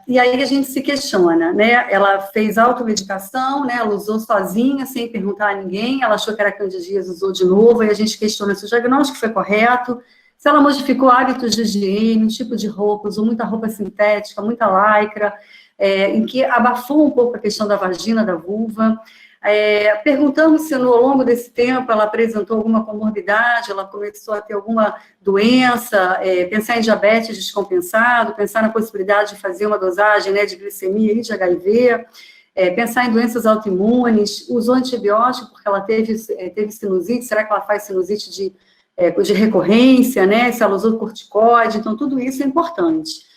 E aí a gente se questiona, né? Ela fez automedicação, né? Ela usou sozinha, sem perguntar a ninguém, ela achou que era candidíase, usou de novo, e a gente questiona se o diagnóstico foi correto, se ela modificou hábitos de higiene, tipo de roupa, usou muita roupa sintética, muita lycra, em que abafou um pouco a questão da vagina, da vulva. Perguntamos se ao longo desse tempo ela apresentou alguma comorbidade, ela começou a ter alguma doença, pensar em diabetes descompensado, pensar na possibilidade de fazer uma dosagem, né, de glicemia e de HIV, pensar em doenças autoimunes, usou antibiótico porque ela teve sinusite, será que ela faz sinusite de recorrência, né, se ela usou corticoide, então tudo isso é importante.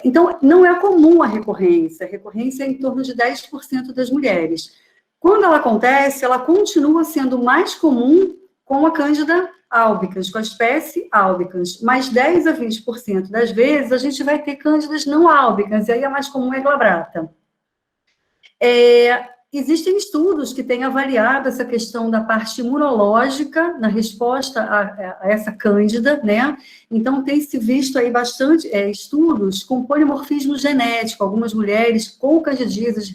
Então, não é comum a recorrência é em torno de 10% das mulheres. Quando ela acontece, ela continua sendo mais comum com a Cândida albicans, com a espécie albicans, mas 10 a 20% das vezes a gente vai ter cândidas não albicans, e aí a mais comum é a glabrata. Existem estudos que têm avaliado essa questão da parte imunológica na resposta a essa cândida, né? Então, tem-se visto aí bastante estudos com polimorfismo genético. Algumas mulheres com candidíase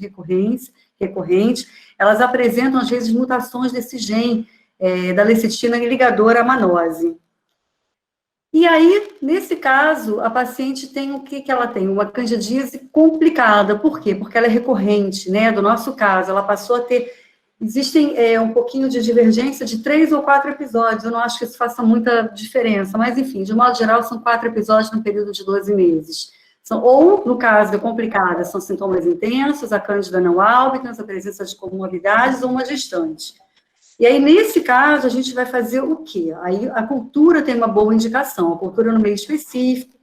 recorrente, elas apresentam, às vezes, mutações desse gene da lecitina ligadora à manose. E aí, nesse caso, a paciente tem o que ela tem? Uma candidíase complicada. Por quê? Porque ela é recorrente, né? Do nosso caso, ela passou a ter... Existem um pouquinho de divergência de 3 ou 4 episódios. Eu não acho que isso faça muita diferença. Mas, enfim, de modo geral, são 4 episódios no período de 12 meses. Ou, no caso da complicada, são sintomas intensos, a cândida não albicans, a presença de comorbidades ou uma gestante. E aí, nesse caso, a gente vai fazer o quê? Aí, a cultura tem uma boa indicação, a cultura no meio específico,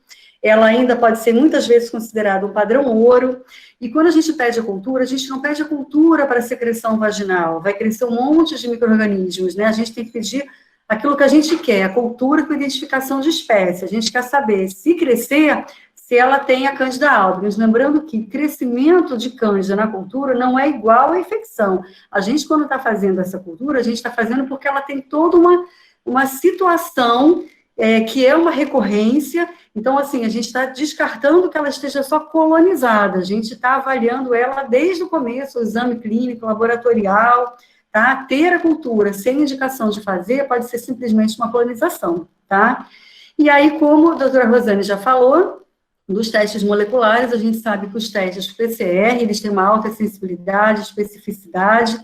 ela ainda pode ser muitas vezes considerada um padrão ouro, e quando a gente pede a cultura, a gente não pede a cultura para a secreção vaginal, vai crescer um monte de micro-organismos, né? A gente tem que pedir aquilo que a gente quer, a cultura com identificação de espécie, a gente quer saber se crescer, se ela tem a Cândida albicans. Lembrando que crescimento de Cândida na cultura não é igual à infecção. A gente, quando está fazendo essa cultura, a gente está fazendo porque ela tem toda uma situação que é uma recorrência. Então, assim, a gente está descartando que ela esteja só colonizada. A gente está avaliando ela desde o começo, o exame clínico, laboratorial, tá? Ter a cultura sem indicação de fazer pode ser simplesmente uma colonização, tá? E aí, como a doutora Rosane já falou, dos testes moleculares, a gente sabe que os testes PCR, eles têm uma alta sensibilidade, especificidade,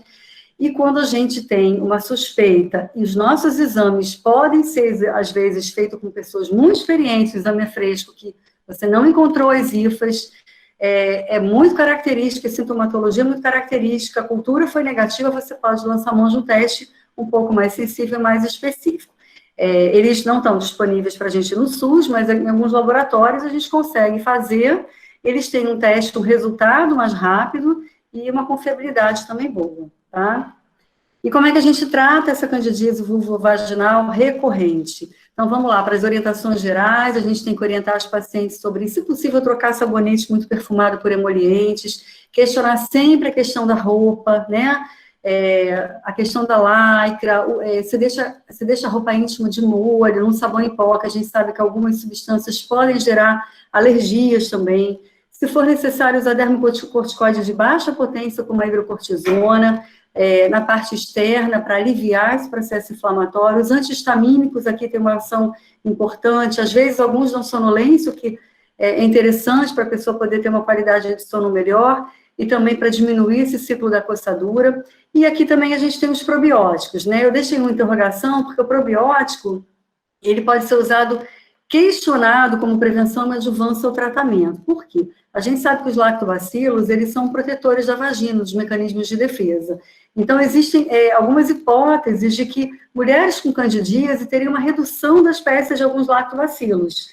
e quando a gente tem uma suspeita, e os nossos exames podem ser, às vezes, feitos com pessoas muito experientes, o exame é fresco, que você não encontrou as hifas, é muito característica, a sintomatologia é muito característica, a cultura foi negativa, você pode lançar mão de um teste um pouco mais sensível, mais específico. Eles não estão disponíveis para a gente no SUS, mas em alguns laboratórios a gente consegue fazer. Eles têm um teste, um resultado mais rápido e uma confiabilidade também boa, tá? E como é que a gente trata essa candidíase vulvovaginal recorrente? Então, vamos lá, para as orientações gerais, a gente tem que orientar os pacientes sobre, se possível, trocar sabonete muito perfumado por emolientes, questionar sempre a questão da roupa, né? A questão da lycra, você deixa a roupa íntima de molho, num sabão em pó, que a gente sabe que algumas substâncias podem gerar alergias também. Se for necessário, usar dermocorticoide de baixa potência, como a hidrocortisona, na parte externa, para aliviar esse processo inflamatório. Os antihistamínicos aqui tem uma ação importante, às vezes alguns dão sonolência, o que é interessante para a pessoa poder ter uma qualidade de sono melhor, e também para diminuir esse ciclo da coçadura. E aqui também a gente tem os probióticos, né? Eu deixei uma interrogação, porque o probiótico, ele pode ser usado, questionado como prevenção e adjuvância ao tratamento. Por quê? A gente sabe que os lactobacilos, eles são protetores da vagina, dos mecanismos de defesa. Então, existem algumas hipóteses de que mulheres com candidíase teriam uma redução das peças de alguns lactobacilos.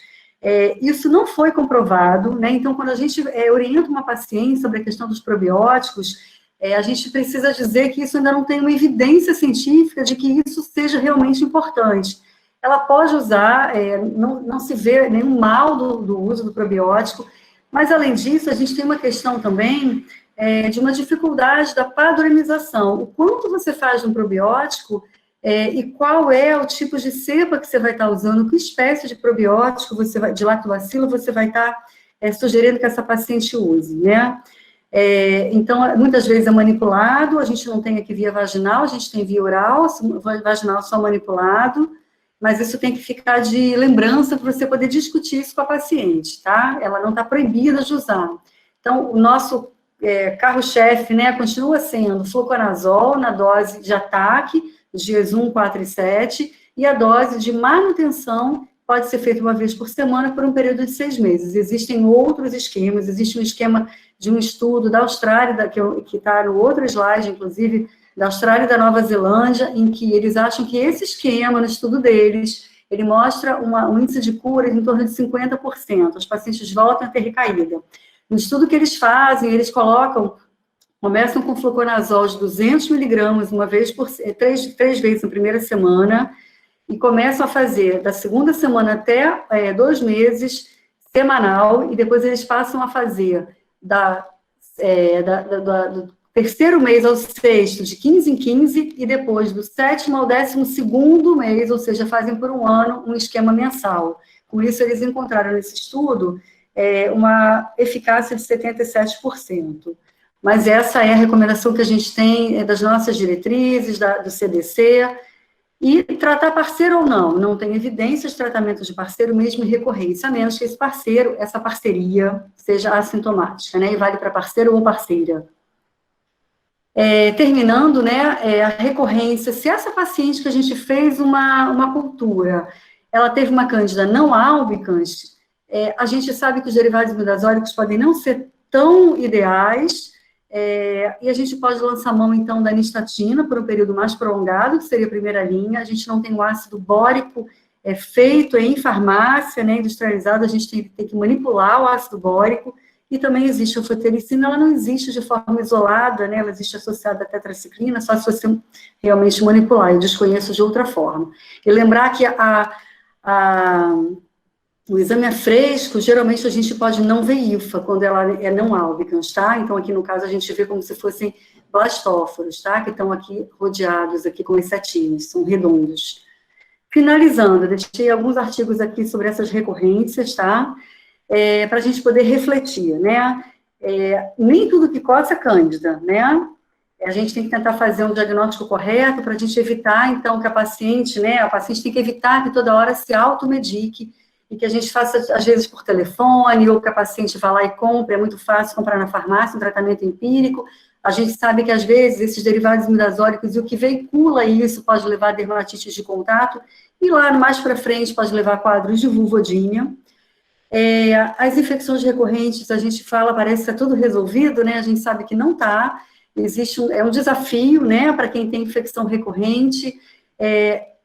Isso não foi comprovado, né? Então, quando a gente orienta uma paciente sobre a questão dos probióticos, a gente precisa dizer que isso ainda não tem uma evidência científica de que isso seja realmente importante. Ela pode usar, não se vê nenhum mal do uso do probiótico, mas, além disso, a gente tem uma questão também de uma dificuldade da padronização. O quanto você faz de um probiótico e qual é o tipo de cepa que você vai estar usando, que espécie de probiótico de lactobacilo você vai estar sugerindo que essa paciente use, né? Então, muitas vezes é manipulado, a gente não tem aqui via vaginal, a gente tem via oral, vaginal só manipulado, mas isso tem que ficar de lembrança para você poder discutir isso com a paciente, tá? Ela não está proibida de usar. Então, o nosso carro-chefe, né, continua sendo fluconazol na dose de ataque, dias 1, 4 e 7, e a dose de manutenção pode ser feita uma vez por semana por um período de 6 meses. Existem outros esquemas, existe um esquema de um estudo da Austrália, que está no outro slide, inclusive, da Austrália e da Nova Zelândia, em que eles acham que esse esquema, no estudo deles, ele mostra um índice de cura em torno de 50%. Os pacientes voltam a ter recaída. No estudo que eles fazem, eles começam com fluconazol de 200 miligramas, três vezes na primeira semana, e começam a fazer da segunda semana até 2 meses, semanal, e depois eles passam a fazer do terceiro mês ao 6º, de 15 em 15, e depois do 7º ao 12º mês, ou seja, fazem por um ano um esquema mensal. Com isso, eles encontraram nesse estudo uma eficácia de 77%. Mas essa é a recomendação que a gente tem das nossas diretrizes, do CDC, E tratar parceiro ou não tem evidências de tratamento de parceiro mesmo em recorrência, a menos que esse parceiro, essa parceria, seja assintomática, né? E vale para parceiro ou parceira. Terminando, né, a recorrência, se essa paciente que a gente fez uma cultura, ela teve uma cândida não albicans, a gente sabe que os derivados imidazólicos podem não ser tão ideais, e a gente pode lançar mão, então, da nistatina por um período mais prolongado, que seria a primeira linha. A gente não tem o ácido bórico feito em farmácia, né, industrializado, a gente tem que manipular o ácido bórico, e também existe a anfotericina, ela não existe de forma isolada, né, ela existe associada à tetraciclina, só se você realmente manipular, eu desconheço de outra forma. E lembrar que o exame é fresco, geralmente a gente pode não ver IFA, quando ela é não albicans, tá? Então, aqui no caso, a gente vê como se fossem blastóforos, tá? Que estão aqui rodeados aqui com as setinhas, são redondos. Finalizando, deixei alguns artigos aqui sobre essas recorrências, tá? Para a gente poder refletir, né? Nem tudo que coça é cândida, né? A gente tem que tentar fazer um diagnóstico correto para a gente evitar, então, que a paciente tem que evitar que toda hora se automedique, e que a gente faça, às vezes, por telefone, ou que a paciente vá lá e compre, é muito fácil comprar na farmácia um tratamento empírico. A gente sabe que, às vezes, esses derivados imidazólicos, e o que veicula isso pode levar a dermatites de contato, e lá, mais para frente, pode levar a quadros de vulvodínia. As infecções recorrentes, a gente fala, parece que está tudo resolvido, né? A gente sabe que não está. Existe um desafio, né, para quem tem infecção recorrente.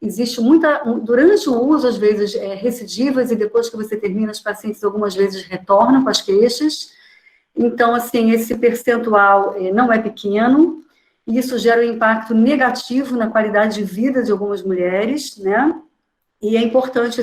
Existe durante o uso, às vezes, recidivas, e depois que você termina, os pacientes algumas vezes retornam com as queixas. Então, assim, esse percentual não é pequeno, e isso gera um impacto negativo na qualidade de vida de algumas mulheres, né? E é importante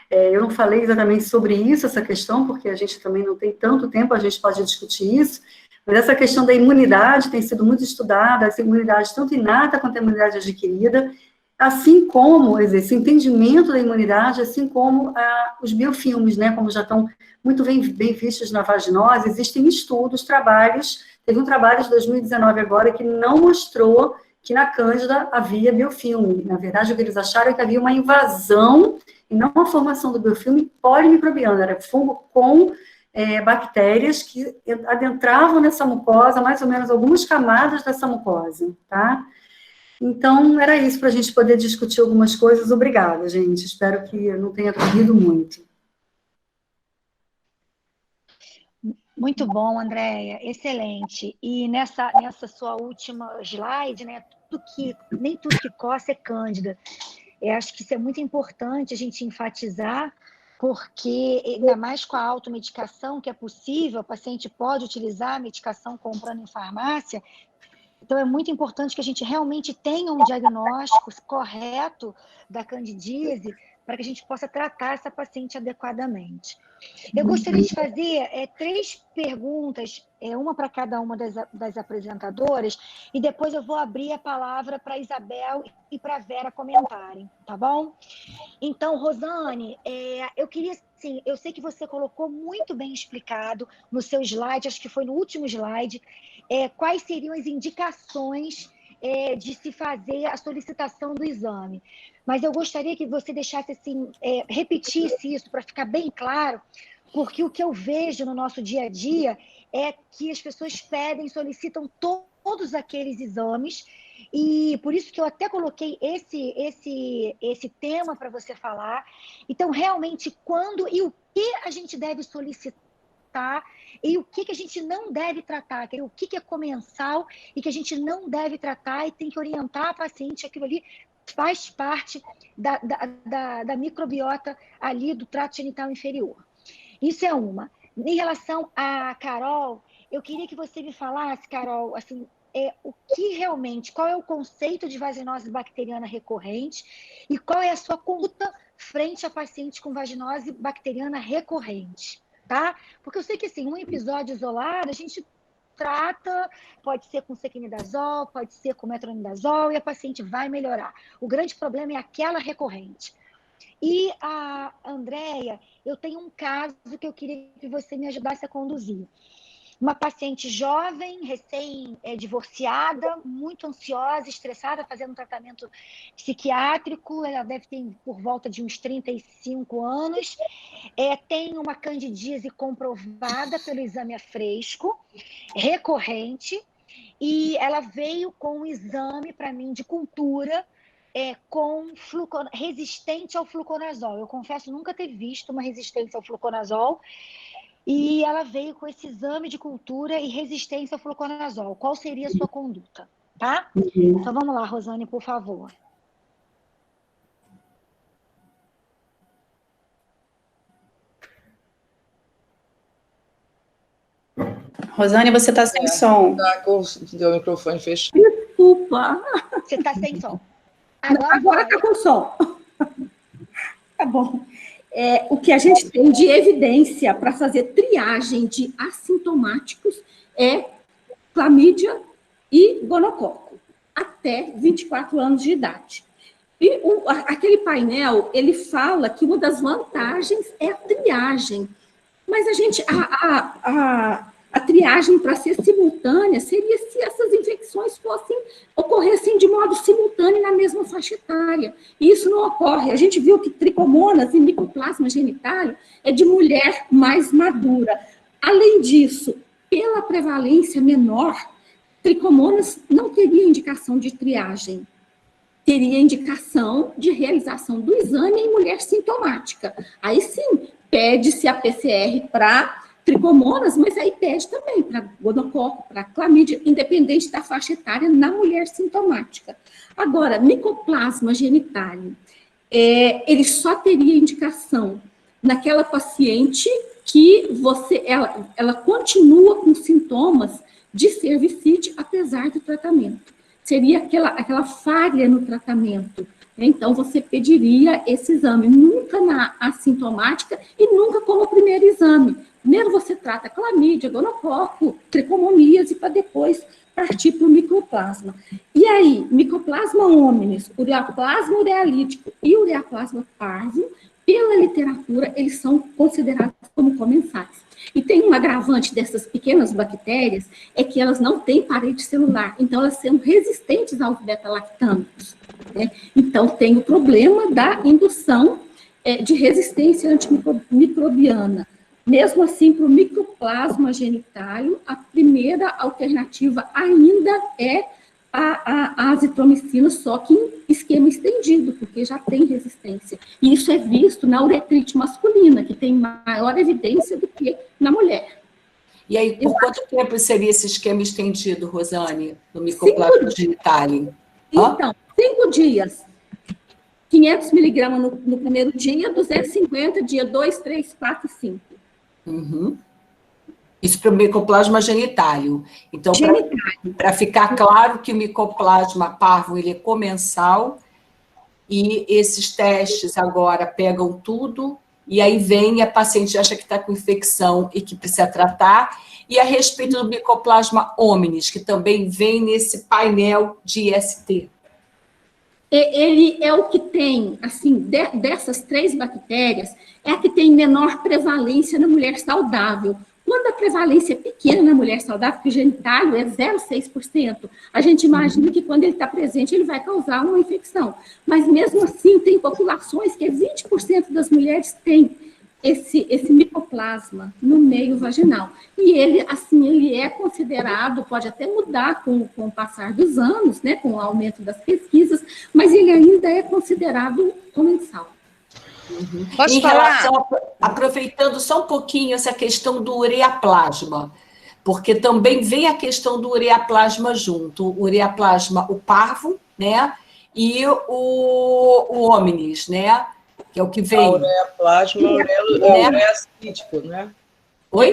eu não falei exatamente sobre isso, essa questão, porque a gente também não tem tanto tempo, a gente pode discutir isso, mas essa questão da imunidade tem sido muito estudada, essa imunidade tanto inata quanto a imunidade adquirida, assim como esse entendimento da imunidade, assim como os biofilmes, né, como já estão muito bem vistos na vaginose, existem estudos, trabalhos, teve um trabalho de 2019 agora que não mostrou que na cândida havia biofilme. Na verdade, o que eles acharam é que havia uma invasão, e não a formação do biofilme polimicrobiano, era fungo com bactérias que adentravam nessa mucosa, mais ou menos algumas camadas dessa mucosa, tá? Então, era isso para a gente poder discutir algumas coisas. Obrigada, gente. Espero que eu não tenha corrido muito. Muito bom, Andréia. Excelente. E nessa sua última slide, né, nem tudo que coça é cândida. Eu acho que isso é muito importante a gente enfatizar, porque, ainda mais com a automedicação, que é possível, o paciente pode utilizar a medicação comprando em farmácia. Então, é muito importante que a gente realmente tenha um diagnóstico correto da candidíase para que a gente possa tratar essa paciente adequadamente. Eu gostaria de fazer 3 perguntas, uma para cada uma das apresentadoras, e depois eu vou abrir a palavra para a Isabel e para a Vera comentarem, tá bom? Então, Rosane, eu queria, assim, eu sei que você colocou muito bem explicado no seu slide, acho que foi no último slide, quais seriam as indicações de se fazer a solicitação do exame. Mas eu gostaria que você deixasse, assim, repetisse isso para ficar bem claro, porque o que eu vejo no nosso dia a dia é que as pessoas pedem, solicitam todos aqueles exames, e por isso que eu até coloquei esse tema para você falar. Então, realmente, quando e o que a gente deve solicitar e o que a gente não deve tratar, o que é comensal e que a gente não deve tratar e tem que orientar a paciente, aquilo ali faz parte da microbiota ali do trato genital inferior. Isso é uma. Em relação a Carol, eu queria que você me falasse, Carol, assim, o que realmente, qual é o conceito de vaginose bacteriana recorrente e qual é a sua conduta frente a paciente com vaginose bacteriana recorrente, tá? Porque eu sei que, assim, um episódio isolado, a gente trata, pode ser com sequinidazol, pode ser com metronidazol, e a paciente vai melhorar. O grande problema é aquela recorrente. E a Andréia, eu tenho um caso que eu queria que você me ajudasse a conduzir. Uma paciente jovem, recém-divorciada, muito ansiosa, estressada, fazendo um tratamento psiquiátrico. Ela deve ter por volta de uns 35 anos. Tem uma candidíase comprovada pelo exame a fresco, recorrente, e ela veio com um exame para mim de cultura resistente ao fluconazol. Eu confesso nunca ter visto uma resistência ao fluconazol. E ela veio com esse exame de cultura e resistência ao fluconazol. Qual seria a sua conduta? Tá? Então, vamos lá, Rosane, por favor. Rosane, você está sem som. Tá com o microfone fechado. Desculpa. Você está sem som. Agora está com som. Tá bom. O que a gente tem de evidência para fazer triagem de assintomáticos é clamídia e gonococo, até 24 anos de idade. E aquele painel, ele fala que uma das vantagens é a triagem, mas a triagem para ser simultânea seria se essas infecções ocorressem de modo simultâneo na mesma faixa etária. E isso não ocorre. A gente viu que tricomonas e micoplasma genitálium é de mulher mais madura. Além disso, pela prevalência menor, tricomonas não teria indicação de triagem. Teria indicação de realização do exame em mulher sintomática. Aí sim, pede-se a PCR para tricomonas, mas aí pede também para gonococo, para clamídia, independente da faixa etária na mulher sintomática. Agora, micoplasma genitálium, ele só teria indicação naquela paciente que ela continua com sintomas de cervicite apesar do tratamento. Seria aquela falha no tratamento. Então, você pediria esse exame, nunca na assintomática e nunca como primeiro exame. Primeiro você trata clamídia, gonococo, tricomoníase, para depois partir para o micoplasma. E aí, micoplasma hominis, ureaplasma urealítico e ureaplasma parvo, pela literatura, eles são considerados como comensais. E tem um agravante dessas pequenas bactérias, é que elas não têm parede celular, então elas são resistentes aos beta-lactâmicos. Né? Então, tem o problema da indução de resistência antimicrobiana. Mesmo assim, para o micoplasma genitálium, a primeira alternativa ainda é a azitromicina, só que em esquema estendido, porque já tem resistência. E isso é visto na uretrite masculina, que tem maior evidência do que na mulher. E aí, por quanto tempo seria esse esquema estendido, Rosane, no micoplasma genitálium? Então, 5 dias. 500 miligramas no primeiro dia, 250, dia 2, 3, 4 e 5. Uhum. Isso para o micoplasma genitálium. Então, para ficar claro que o micoplasma parvo ele é comensal e esses testes agora pegam tudo e aí vem a paciente acha que está com infecção e que precisa tratar. E a respeito do micoplasma hominis, que também vem nesse painel de IST. Ele é o que tem, assim, dessas 3 bactérias, é a que tem menor prevalência na mulher saudável. Quando a prevalência é pequena na mulher saudável, que o genitálium é 0,6%, a gente imagina que quando ele está presente, ele vai causar uma infecção. Mas mesmo assim, tem populações que 20% das mulheres têm esse micoplasma no meio vaginal. E ele, assim, ele é considerado, pode até mudar com o passar dos anos, né, com o aumento das pesquisas, mas ele ainda é considerado comensal. Uhum. Em relação, aproveitando só um pouquinho essa questão do ureaplasma, porque também vem a questão do ureaplasma junto, o ureaplasma, o parvo, né, e o hominis, né, que é o que vem. O ureaplasma ureacítico, né? Oi?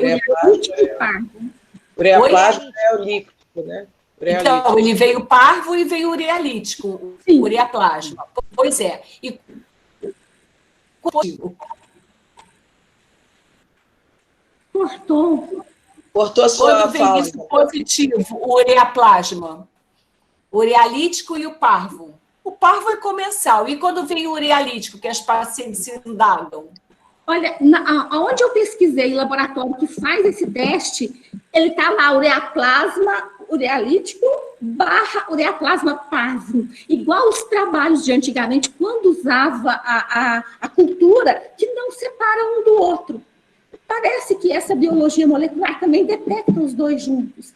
Ureaplasma é o líquido, né? Então, ele veio parvo e veio urealítico, sim. Ureaplasma. Pois é. E Cortou a sua quando vem isso positivo, o ureaplasma, o urealítico e o parvo. O parvo é comensal. E quando vem o urealítico, que as pacientes se indagam? Olha, aonde eu pesquisei o laboratório que faz esse teste, ele está lá, ureaplasma urealítico / ureaplasma plasma, igual os trabalhos de antigamente, quando usava a cultura, que não separa um do outro. Parece que essa biologia molecular também detecta os dois juntos.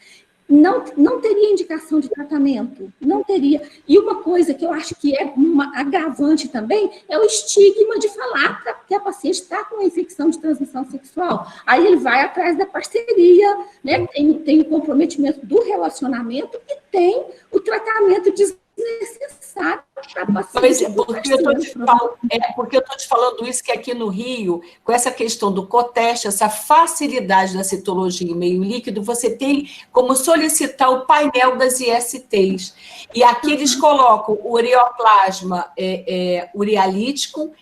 Não teria indicação de tratamento, não teria. E uma coisa que eu acho que é uma agravante também é o estigma de falar que a paciente está com uma infecção de transmissão sexual. Aí ele vai atrás da parceria, né? Tem o comprometimento do relacionamento e tem o tratamento desnecessário para a paciente. Porque eu estou te falando isso, que aqui no Rio, com essa questão do coteste, essa facilidade da citologia em meio líquido, você tem como solicitar o painel das ISTs. E aqui eles colocam o ureoplasma urealítico,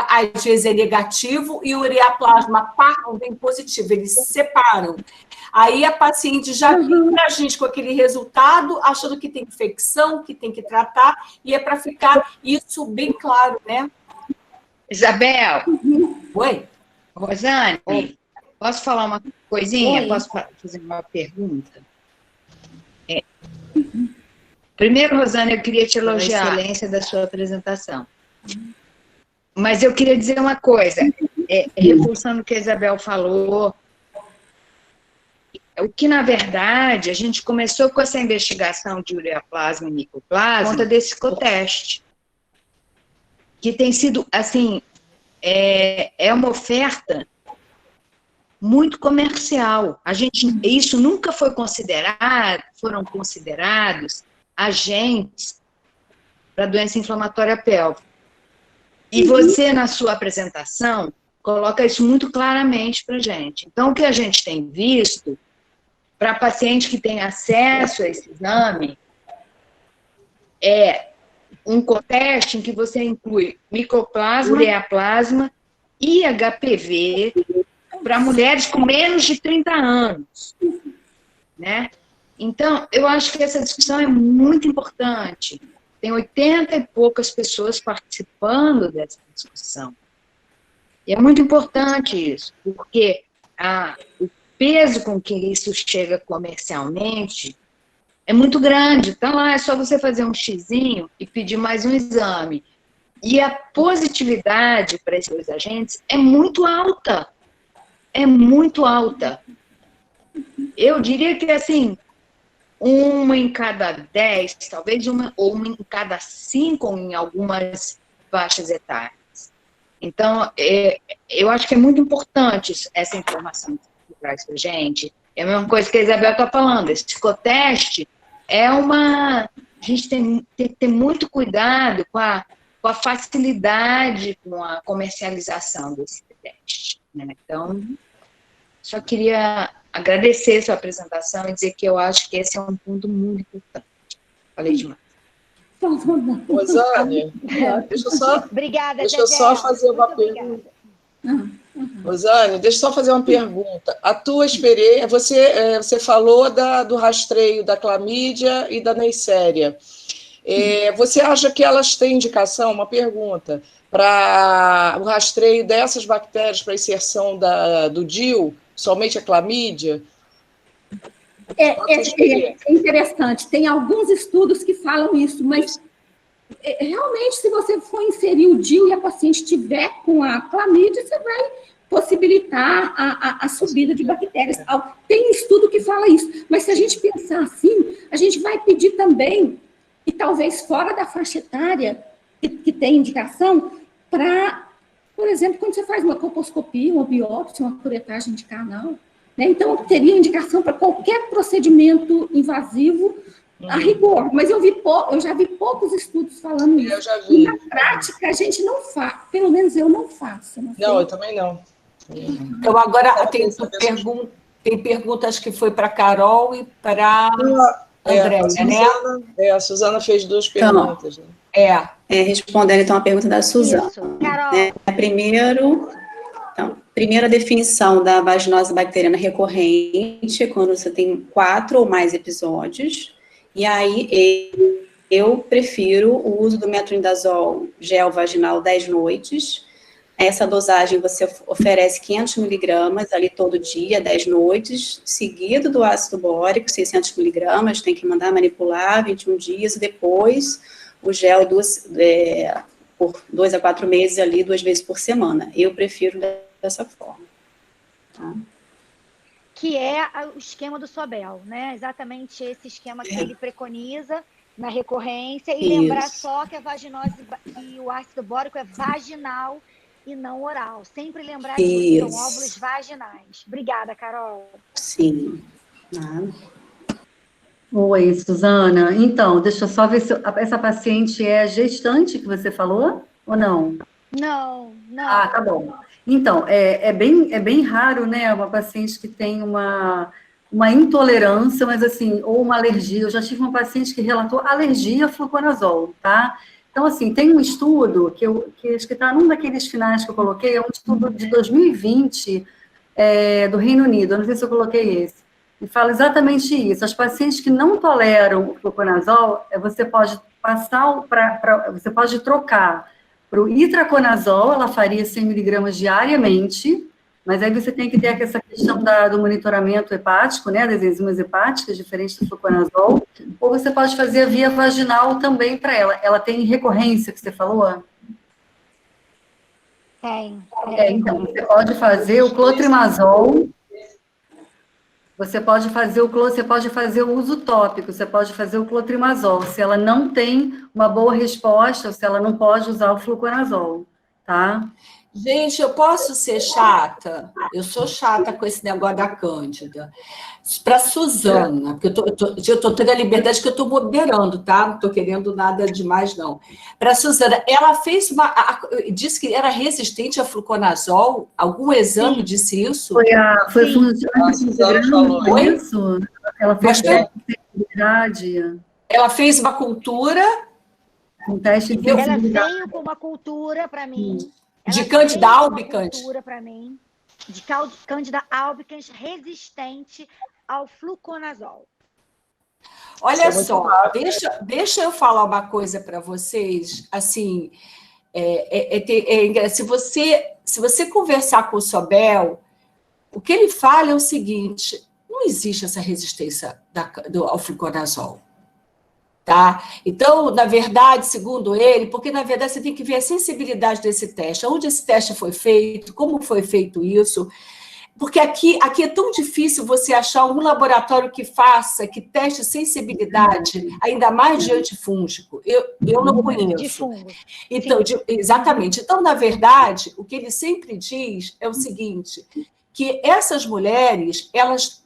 às vezes é negativo, e o ureaplasma parvo vem positivo, eles se separam. Aí a paciente já vem para a gente com aquele resultado, achando que tem infecção, que tem que tratar, e é para ficar isso bem claro, né? Isabel. Oi? Rosane, posso falar uma coisinha? Oi. Posso fazer uma pergunta? Primeiro, Rosane, eu queria te elogiar a excelência da sua apresentação. Mas eu queria dizer uma coisa, reforçando o que a Isabel falou, o que, na verdade, a gente começou com essa investigação de ureaplasma e micoplasma por conta desse coteste, que tem sido, assim, é uma oferta muito comercial. Isso nunca foi considerado, foram considerados agentes para doença inflamatória pélvica. E você, na sua apresentação, coloca isso muito claramente para a gente. Então, o que a gente tem visto, para paciente que tem acesso a esse exame, é um coteste em que você inclui micoplasma, ureaplasma e HPV para mulheres com menos de 30 anos, né? Então, eu acho que essa discussão é muito importante. Tem 80 e poucas pessoas participando dessa discussão. E é muito importante isso, porque o peso com que isso chega comercialmente é muito grande. Então, lá é só você fazer um xizinho e pedir mais um exame. E a positividade para esses dois agentes é muito alta. É muito alta. Eu diria que, assim, 1 em cada 10, talvez ou 1 em cada 5 em algumas faixas etárias. Então, eu acho que é muito importante essa informação que traz para a gente. É a mesma coisa que a Isabel está falando. Esse coteste a gente tem que ter muito cuidado com a facilidade com a comercialização desse teste, né? Então, só queria agradecer a sua apresentação e dizer que eu acho que esse é um ponto muito importante. Falei demais. Rosane, deixa eu só fazer uma pergunta. Rosane, deixa eu só fazer uma pergunta. A tua experiência, você falou do rastreio da clamídia e da neisseria. Você acha que elas têm indicação, uma pergunta, para o rastreio dessas bactérias para inserção do DIU, somente a clamídia? É interessante, tem alguns estudos que falam isso, mas realmente, se você for inserir o DIU e a paciente estiver com a clamídia, você vai possibilitar a subida de bactérias. Tem estudo que fala isso, mas se a gente pensar assim, a gente vai pedir também, e talvez fora da faixa etária, que tem indicação, para, por exemplo, quando você faz uma colposcopia, uma biópsia, uma curetagem de canal, né? Então, teria indicação para qualquer procedimento invasivo a rigor, mas eu já vi poucos estudos falando isso. Eu já vi. E na prática, a gente não faz, pelo menos eu não faço. Não, eu também não. Então, agora tem perguntas que foi para a Carol e para a Andréia, né? A Suzana fez 2 perguntas. Né? Respondendo, então, a pergunta da Suzana. Isso, Carol. Primeiro, a definição da vaginose bacteriana recorrente, quando você tem 4 ou mais episódios. E aí, eu prefiro o uso do metronidazol gel vaginal 10 noites, Essa dosagem você oferece 500 miligramas ali todo dia, 10 noites, seguido do ácido bórico, 600 miligramas, tem que mandar manipular 21 dias, e depois o gel por 2 a 4 meses ali, 2 vezes por semana. Eu prefiro dessa forma. Tá? Que é o esquema do Sobel, né? Exatamente esse esquema que ele preconiza na recorrência. E lembrar só que a vaginose e o ácido bórico é vaginal e não oral. Sempre lembrar disso, são óvulos vaginais. Obrigada, Carol. Sim. Oi, Suzana. Então, deixa eu só ver se essa paciente é gestante que você falou, ou não? Não. Ah, tá bom. Então, é bem raro, né, uma paciente que tem uma intolerância, mas assim, ou uma alergia. Eu já tive uma paciente que relatou alergia a fluconazol, tá? Então, assim, tem um estudo que acho que está num daqueles finais que eu coloquei, é um estudo de 2020 do Reino Unido, eu não sei se eu coloquei esse, e fala exatamente isso. As pacientes que não toleram o fluconazol, você pode você pode trocar para o itraconazol, ela faria 100 miligramas diariamente, mas aí você tem que ter essa questão do monitoramento hepático, né, das enzimas hepáticas, diferente do fluconazol, ou você pode fazer a via vaginal também para ela. Ela tem recorrência, que você falou? Tem. Então, você pode fazer o clotrimazol, você pode fazer o uso tópico, você pode fazer o clotrimazol, se ela não tem uma boa resposta, ou se ela não pode usar o fluconazol, tá? Gente, eu posso ser chata? Eu sou chata com esse negócio da Cândida. Para Suzana, porque eu estou tendo a liberdade que eu estou moderando, tá? Não estou querendo nada demais, não. Para Suzana, ela fez disse que era resistente a fluconazol? Algum exame disse isso? Foi isso? Ela fez sensibilidade. Ela fez uma cultura. Um teste de ela veio com uma cultura para mim. De Candida albicans? Para mim, de Candida albicans resistente ao fluconazol. Olha só, deixa eu falar uma coisa para vocês. Assim, se você conversar com o Sobel, o que ele fala é o seguinte: não existe essa resistência ao fluconazol. Tá? Então, na verdade, segundo ele, porque na verdade você tem que ver a sensibilidade desse teste, onde esse teste foi feito, como foi feito isso, porque aqui é tão difícil você achar um laboratório que teste sensibilidade, ainda mais de antifúngico. Eu não conheço. De fungo. Então, exatamente. Então, na verdade, o que ele sempre diz é o seguinte, que essas mulheres, elas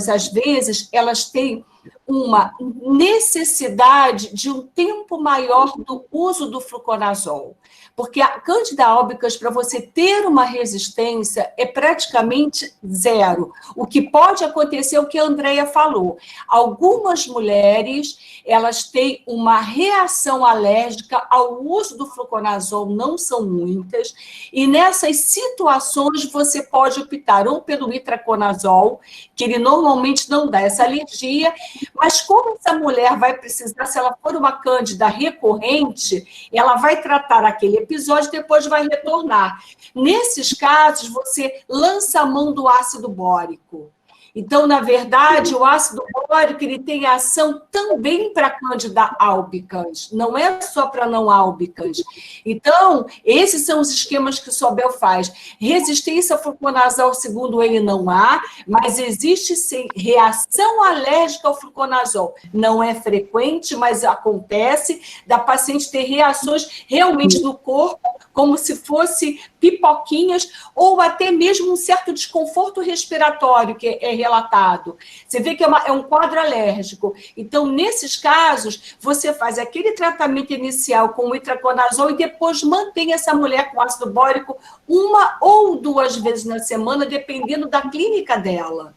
às vezes, elas têm uma necessidade de um tempo maior do uso do fluconazol. Porque a Candida albicans, para você ter uma resistência, é praticamente zero. O que pode acontecer é o que a Andrea falou. Algumas mulheres, elas têm uma reação alérgica ao uso do fluconazol, não são muitas, e nessas situações você pode optar ou pelo itraconazol, que ele normalmente não dá essa alergia, mas como essa mulher vai precisar, se ela for uma cândida recorrente, ela vai tratar aquele episódio e depois vai retornar. Nesses casos, você lança a mão do ácido bórico. Então, na verdade, o ácido bórico ele tem ação também para Candida albicans, não é só para não albicans. Então, esses são os esquemas que o Sobel faz. Resistência ao fluconazol, segundo ele, não há, mas existe sim reação alérgica ao fluconazol. Não é frequente, mas acontece da paciente ter reações realmente no corpo, como se fosse pipoquinhas, ou até mesmo um certo desconforto respiratório que é relatado. Você vê que é um quadro alérgico. Então, nesses casos, você faz aquele tratamento inicial com o itraconazol e depois mantém essa mulher com ácido bórico 1 ou 2 vezes na semana, dependendo da clínica dela.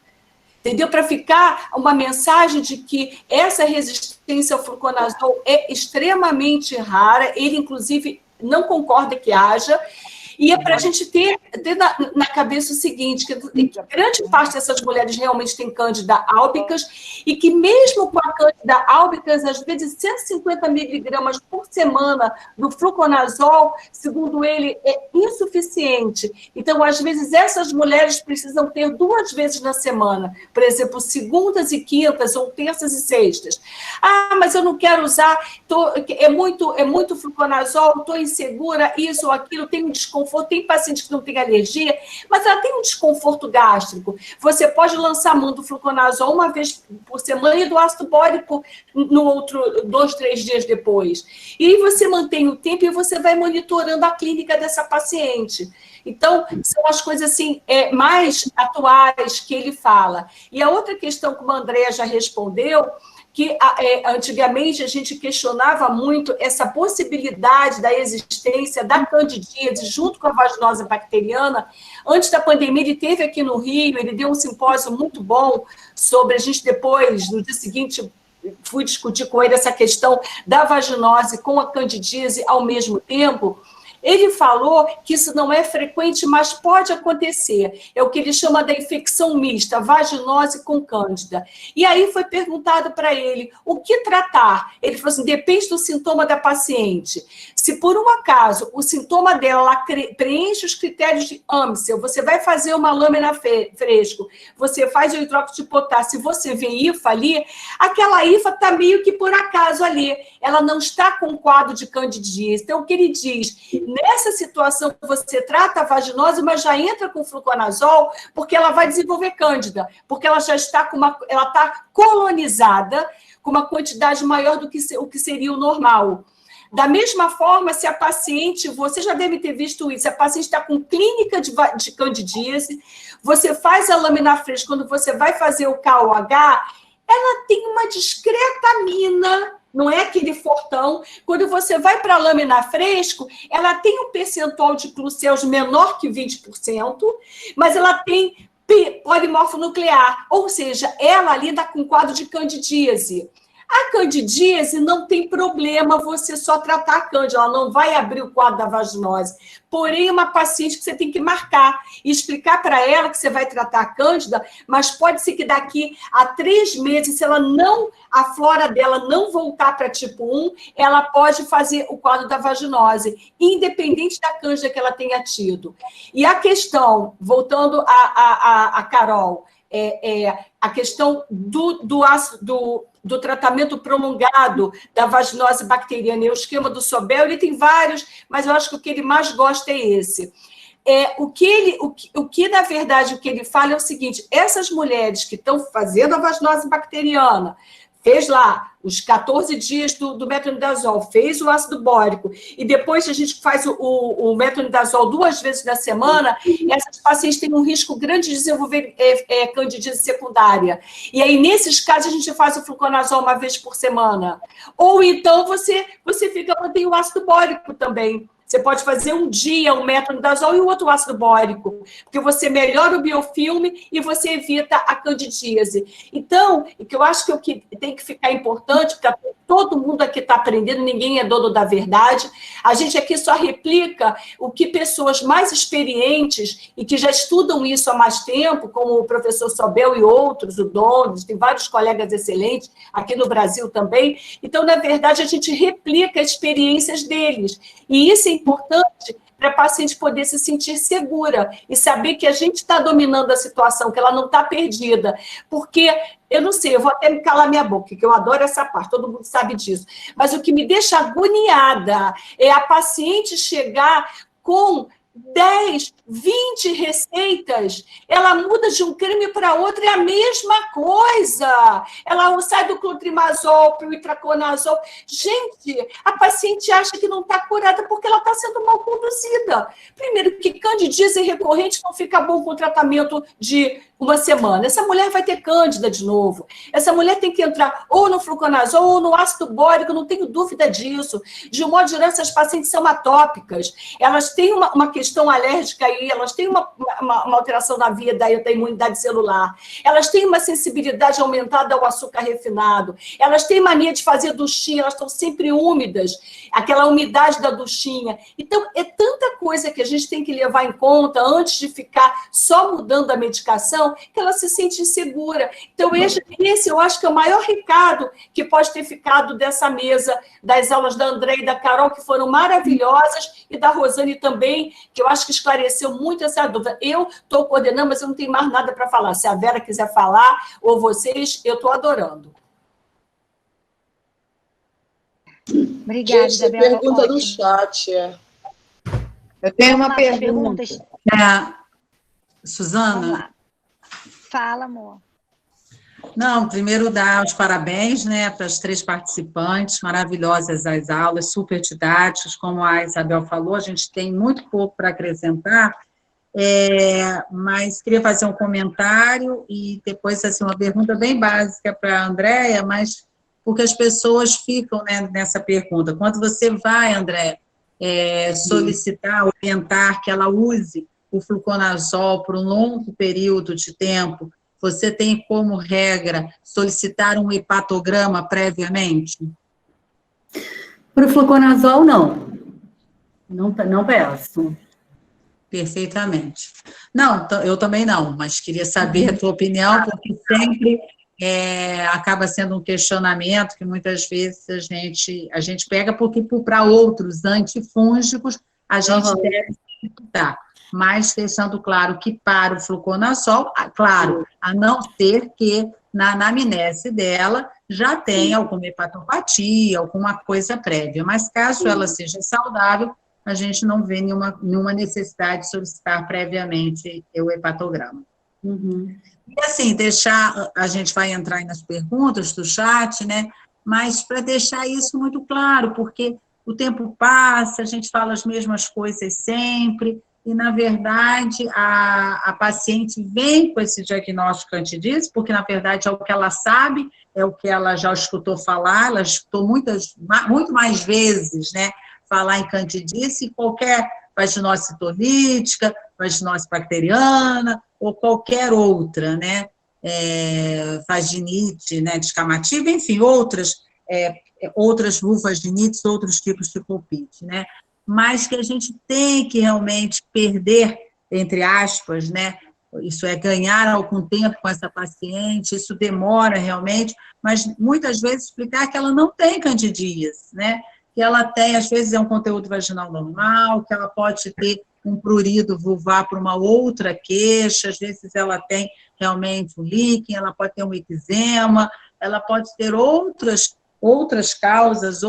Entendeu? Para ficar uma mensagem de que essa resistência ao fluconazol é extremamente rara, ele, inclusive, não concorda que haja, E é para a gente ter na cabeça o seguinte, que grande parte dessas mulheres realmente tem Cândida albicans, e que mesmo com a Cândida albicans, às vezes 150 miligramas por semana do fluconazol, segundo ele, é insuficiente. Então, às vezes, essas mulheres precisam ter 2 vezes na semana, por exemplo, segundas e quintas, ou terças e sextas. Ah, mas eu não quero usar, é muito fluconazol, estou insegura, isso ou aquilo, tem um desconforto, tem paciente que não tem alergia, mas ela tem um desconforto gástrico. Você pode lançar mão do fluconazol 1 vez por semana e do ácido bórico no outro 2, 3 dias depois. E aí você mantém o tempo e você vai monitorando a clínica dessa paciente. Então, são as coisas assim, mais atuais que ele fala. E a outra questão que o André já respondeu, que antigamente a gente questionava muito essa possibilidade da existência da candidíase junto com a vaginose bacteriana. Antes da pandemia, ele esteve aqui no Rio, ele deu um simpósio muito bom sobre, a gente depois, no dia seguinte, fui discutir com ele essa questão da vaginose com a candidíase ao mesmo tempo. Ele falou que isso não é frequente, mas pode acontecer. É o que ele chama da infecção mista, vaginose com cândida. E aí foi perguntado para ele o que tratar. Ele falou assim, depende do sintoma da paciente. Se por um acaso o sintoma dela preenche os critérios de Amsel, você vai fazer uma lâmina fresco, você faz o hidróxido de potássio, se você vê IFA ali, aquela IFA está meio que por acaso ali. Ela não está com quadro de candidíase. Então, o que ele diz? Nessa situação, você trata a vaginose, mas já entra com fluconazol, porque ela vai desenvolver cândida, porque ela já está ela está colonizada com uma quantidade maior do que o que seria o normal. Da mesma forma, se a paciente, você já deve ter visto isso, se a paciente está com clínica de candidíase, você faz a lâmina fresca, quando você vai fazer o KOH, ela tem uma discretamina, não é aquele fortão. Quando você vai para a lâmina fresco, ela tem um percentual de glucéus menor que 20%, mas ela tem polimorfo nuclear, ou seja, ela lida com quadro de candidíase. A candidíase não tem problema você só tratar a cândida, ela não vai abrir o quadro da vaginose. Porém, uma paciente que você tem que marcar e explicar para ela que você vai tratar a cândida, mas pode ser que daqui a 3 meses, se a flora dela não voltar para tipo 1, ela pode fazer o quadro da vaginose, independente da cândida que ela tenha tido. E a questão, voltando a Carol, a questão do tratamento prolongado da vaginose bacteriana e o esquema do Sobel, ele tem vários, mas eu acho que o que ele mais gosta é esse. O que, na verdade, o que ele fala é o seguinte, essas mulheres que estão fazendo a vaginose bacteriana, fez lá os 14 dias do metronidazol, fez o ácido bórico, e depois a gente faz o metronidazol 2 vezes na semana, essas pacientes têm um risco grande de desenvolver candidíase secundária. E aí, nesses casos, a gente faz o fluconazol 1 vez por semana. Ou então, você mantém o ácido bórico também. Você pode fazer um dia um metronidazol e o outro ácido bórico, porque você melhora o biofilme e você evita a candidíase. Então, o que eu acho que o que tem que ficar importante, porque todo mundo aqui está aprendendo, ninguém é dono da verdade, a gente aqui só replica o que pessoas mais experientes e que já estudam isso há mais tempo, como o professor Sobel e outros, o Donis, tem vários colegas excelentes, aqui no Brasil também. Então, na verdade, a gente replica experiências deles. E isso é importante para a paciente poder se sentir segura e saber que a gente está dominando a situação, que ela não está perdida. Porque, eu não sei, eu vou até me calar minha boca, que eu adoro essa parte, todo mundo sabe disso. Mas o que me deixa agoniada é a paciente chegar com 10, 20 receitas, ela muda de um creme para outro, é a mesma coisa. Ela sai do clotrimazol para o itraconazol. Gente, a paciente acha que não está curada porque ela está sendo mal conduzida. Primeiro, que candidíase recorrente não fica bom com o tratamento de uma semana. Essa mulher vai ter cândida de novo. Essa mulher tem que entrar ou no fluconazol ou no ácido bórico, não tenho dúvida disso. De um modo geral, essas pacientes são atópicas. Elas têm uma questão alérgica aí, elas têm uma alteração na via da imunidade celular. Elas têm uma sensibilidade aumentada ao açúcar refinado. Elas têm mania de fazer duchinha, elas estão sempre úmidas, aquela umidade da duchinha. Então, é tanta coisa que a gente tem que levar em conta antes de ficar só mudando a medicação, que ela se sente insegura. Então, esse eu acho que é o maior recado que pode ter ficado dessa mesa, das aulas da André e da Carol, que foram maravilhosas, e da Rosane também, que eu acho que esclareceu muito essa dúvida. Eu estou coordenando, mas eu não tenho mais nada para falar. Se a Vera quiser falar, ou vocês, eu estou adorando. Obrigada, Isabel. Pergunta do chat. Eu tenho uma pergunta. Suzana? Fala, amor. Não, primeiro dar os parabéns, né, para as 3 participantes, maravilhosas as aulas, super didáticas, como a Isabel falou, a gente tem muito pouco para acrescentar, mas queria fazer um comentário e depois, assim, uma pergunta bem básica para a Andréia, mas porque as pessoas ficam, né, nessa pergunta. Quando você vai, André, solicitar, orientar que ela use o fluconazol por um longo período de tempo, você tem como regra solicitar um hepatograma previamente? Para o fluconazol, não. Não peço. Perfeitamente. Não, eu também não, mas queria saber a tua opinião, porque sempre acaba sendo um questionamento que muitas vezes a gente pega, porque para outros antifúngicos a gente deve evitar. Mas deixando claro que para o fluconazol, claro, a não ser que na anamnese dela já tenha alguma hepatopatia, alguma coisa prévia, mas caso ela seja saudável, a gente não vê nenhuma necessidade de solicitar previamente o hepatograma. E assim, a gente vai entrar aí nas perguntas do chat, né? Mas para deixar isso muito claro, porque o tempo passa, a gente fala as mesmas coisas sempre, e, na verdade, a paciente vem com esse diagnóstico candidíase, porque, na verdade, é o que ela sabe, é o que ela já escutou falar, ela escutou muito mais vezes, né, falar em candidíase, e qualquer vaginose citolítica, vaginose bacteriana, ou qualquer outra, né, vaginite, né, descamativa, enfim, outras vulvaginites, outros tipos de colpite, né, mas que a gente tem que realmente perder, entre aspas, né? Isso é ganhar algum tempo com essa paciente, isso demora realmente, mas muitas vezes explicar que ela não tem candidíase, né? Que ela tem, às vezes, um conteúdo vaginal normal, que ela pode ter um prurido vulvar por uma outra queixa, às vezes ela tem realmente um líquen, ela pode ter um eczema, ela pode ter outras causas,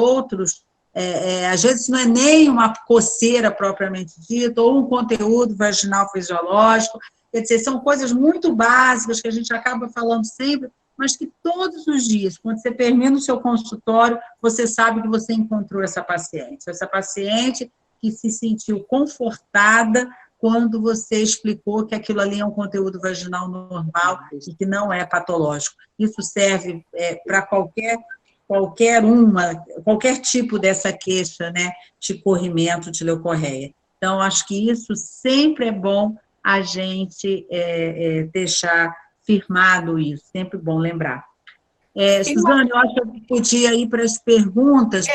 às vezes não é nem uma coceira propriamente dita, ou um conteúdo vaginal fisiológico, quer dizer, são coisas muito básicas que a gente acaba falando sempre, mas que todos os dias, quando você termina o seu consultório, você sabe que você encontrou essa paciente que se sentiu confortada quando você explicou que aquilo ali é um conteúdo vaginal normal e que não é patológico. Isso serve para qualquer tipo dessa queixa, né, de corrimento de leucorreia. Então, acho que isso sempre é bom a gente deixar firmado isso, sempre bom lembrar. Suzane, eu acho que eu podia ir para as perguntas.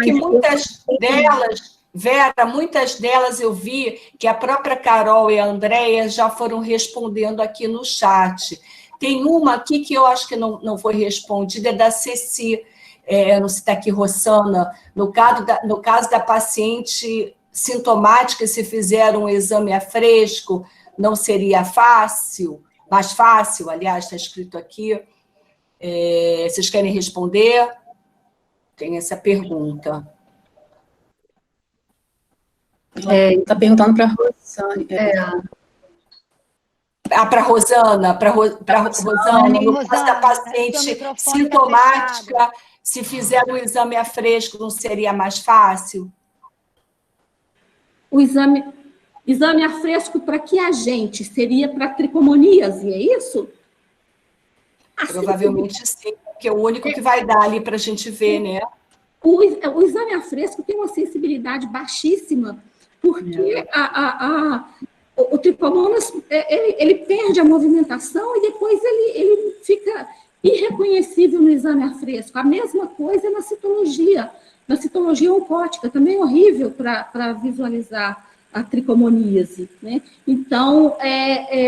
Que muitas delas, Vera, muitas delas eu vi que a própria Carol e a Andréia já foram respondendo aqui no chat. Tem uma aqui que eu acho que não foi respondida, é da Ceci, não sei se está aqui, Rossana, no caso da paciente sintomática, se fizer um exame a fresco, não seria mais fácil, aliás, está escrito aqui. Vocês querem responder? Tem essa pergunta. Está perguntando para a Rosane. Para a Rosana, no caso da paciente sintomática, se fizer o exame a fresco, não seria mais fácil? O exame Exame a fresco para que agente? Seria para tricomoníase, é isso? Provavelmente sim, porque é o único que vai dar ali para a gente ver, né? O exame a fresco tem uma sensibilidade baixíssima, porque o tricomonas, ele perde a movimentação e depois ele fica irreconhecível no exame a fresco. A mesma coisa na citologia oncótica, também é horrível para visualizar a tricomoníase, né? Então,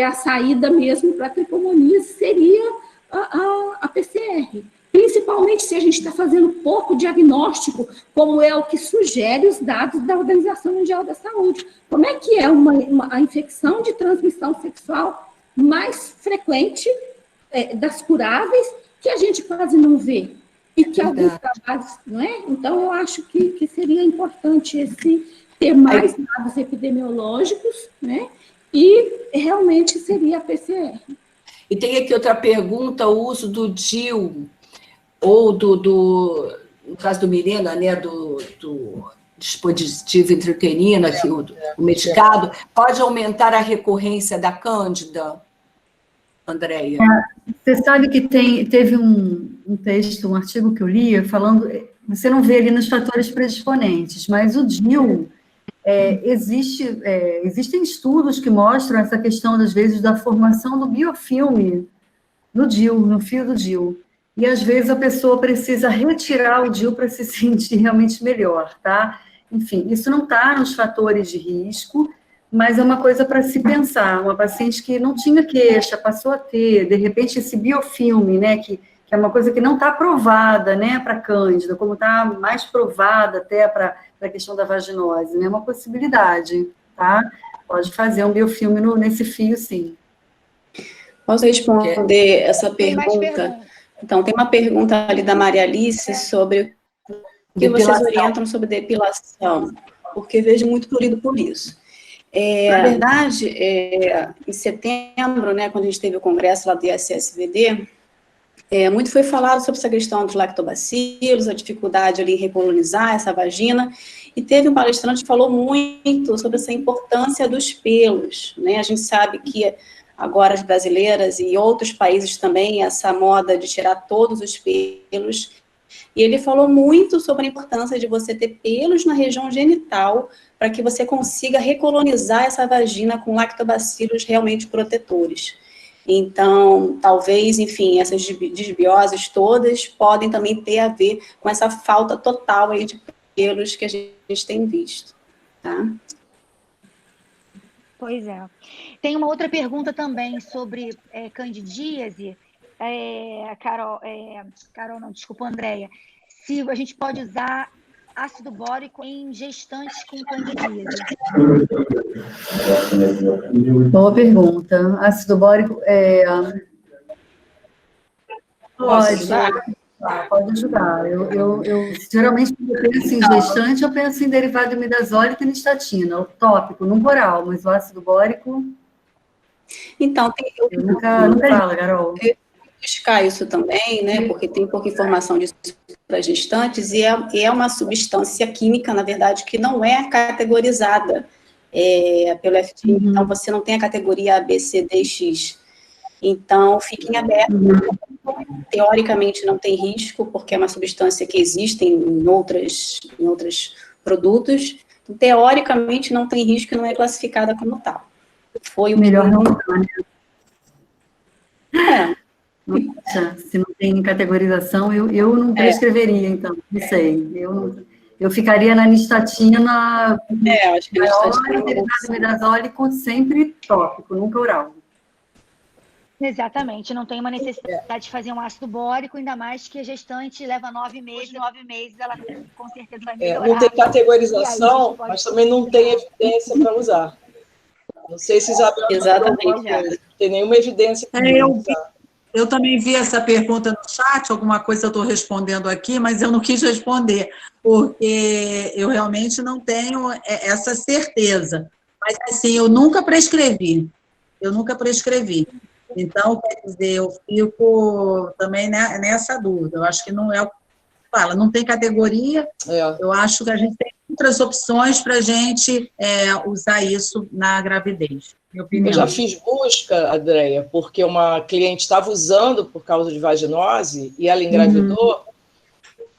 a saída mesmo para a tricomoníase seria a PCR, principalmente se a gente está fazendo pouco diagnóstico, como é o que sugere os dados da Organização Mundial da Saúde. Como é que é a infecção de transmissão sexual mais frequente das curáveis, que a gente quase não vê, e que alguns trabalhos, não é? Então, eu acho que seria importante ter mais dados epidemiológicos, né? E realmente seria a PCR. E tem aqui outra pergunta, o uso do DIU, ou no caso do Mirena, né, do dispositivo intrauterino, aqui, o medicado, pode aumentar a recorrência da Cândida, Andréia? Você sabe que teve um texto, um artigo que eu li, falando, você não vê ali nos fatores predisponentes, mas o DIU, existem estudos que mostram essa questão, às vezes, da formação do biofilme no DIU, no fio do DIU. E, às vezes, a pessoa precisa retirar o DIU para se sentir realmente melhor, tá? Enfim, isso não está nos fatores de risco, mas é uma coisa para se pensar. Uma paciente que não tinha queixa, passou a ter, de repente, esse biofilme, né, que é uma coisa que não está provada, né, para Cândida, como está mais provada até para a questão da vaginose, né, é uma possibilidade, tá? Pode fazer um biofilme nesse fio, sim. Posso responder essa pergunta? Então, tem uma pergunta ali da Maria Alice sobre o que vocês orientam sobre depilação, porque vejo muito florido por isso. Na verdade, em setembro, né, quando a gente teve o congresso lá do ISSVD, muito foi falado sobre essa questão dos lactobacilos, a dificuldade ali em recolonizar essa vagina, e teve um palestrante que falou muito sobre essa importância dos pelos, né? A gente sabe que agora as brasileiras e outros países também, essa moda de tirar todos os pelos, e ele falou muito sobre a importância de você ter pelos na região genital para que você consiga recolonizar essa vagina com lactobacilos realmente protetores. Então, talvez, enfim, essas disbioses todas podem também ter a ver com essa falta total aí de pelos que a gente tem visto, tá? Pois é. Tem uma outra pergunta também sobre candidíase. Carol, não, desculpa, Andréia. Se a gente pode usar ácido bórico em gestantes com candidíase. Boa pergunta. Ácido bórico pode ajudar. Eu geralmente, quando eu penso em gestante, eu penso em derivado de imidazole e nistatina, o tópico, nunca oral, mas o ácido bórico... Então, eu nunca falo, Carol. Buscar isso também, né, porque tem pouca informação disso para gestantes, e é uma substância química, na verdade, que não é categorizada pelo FDA, então você não tem a categoria A, B, C, D, X. Então, fiquem abertos. Teoricamente não tem risco, porque é uma substância que existe em outros produtos. Então, teoricamente não tem risco e não é classificada como tal. Foi o melhor não usar, né? Se não tem categorização, eu não prescreveria, então, não sei. Eu ficaria na nistatina, acho que imidazole sempre tópico, nunca oral. Exatamente, não tem uma necessidade de fazer um ácido bórico, ainda mais que a gestante leva 9 meses, ela com certeza vai melhorar. Não tem categorização, mas também não tem evidência para usar. Não sei se Isabel... Exatamente. Não tem nenhuma evidência para usar. Eu também vi essa pergunta no chat, alguma coisa eu estou respondendo aqui, mas eu não quis responder, porque eu realmente não tenho essa certeza. Mas, assim, eu nunca prescrevi. Então, quer dizer, eu fico também nessa dúvida. Eu acho que não é o que fala, não tem categoria. Eu acho que a gente tem que outras opções para a gente usar isso na gravidez. Minha opinião. Eu já fiz busca, Andréia, porque uma cliente estava usando por causa de vaginose e ela engravidou.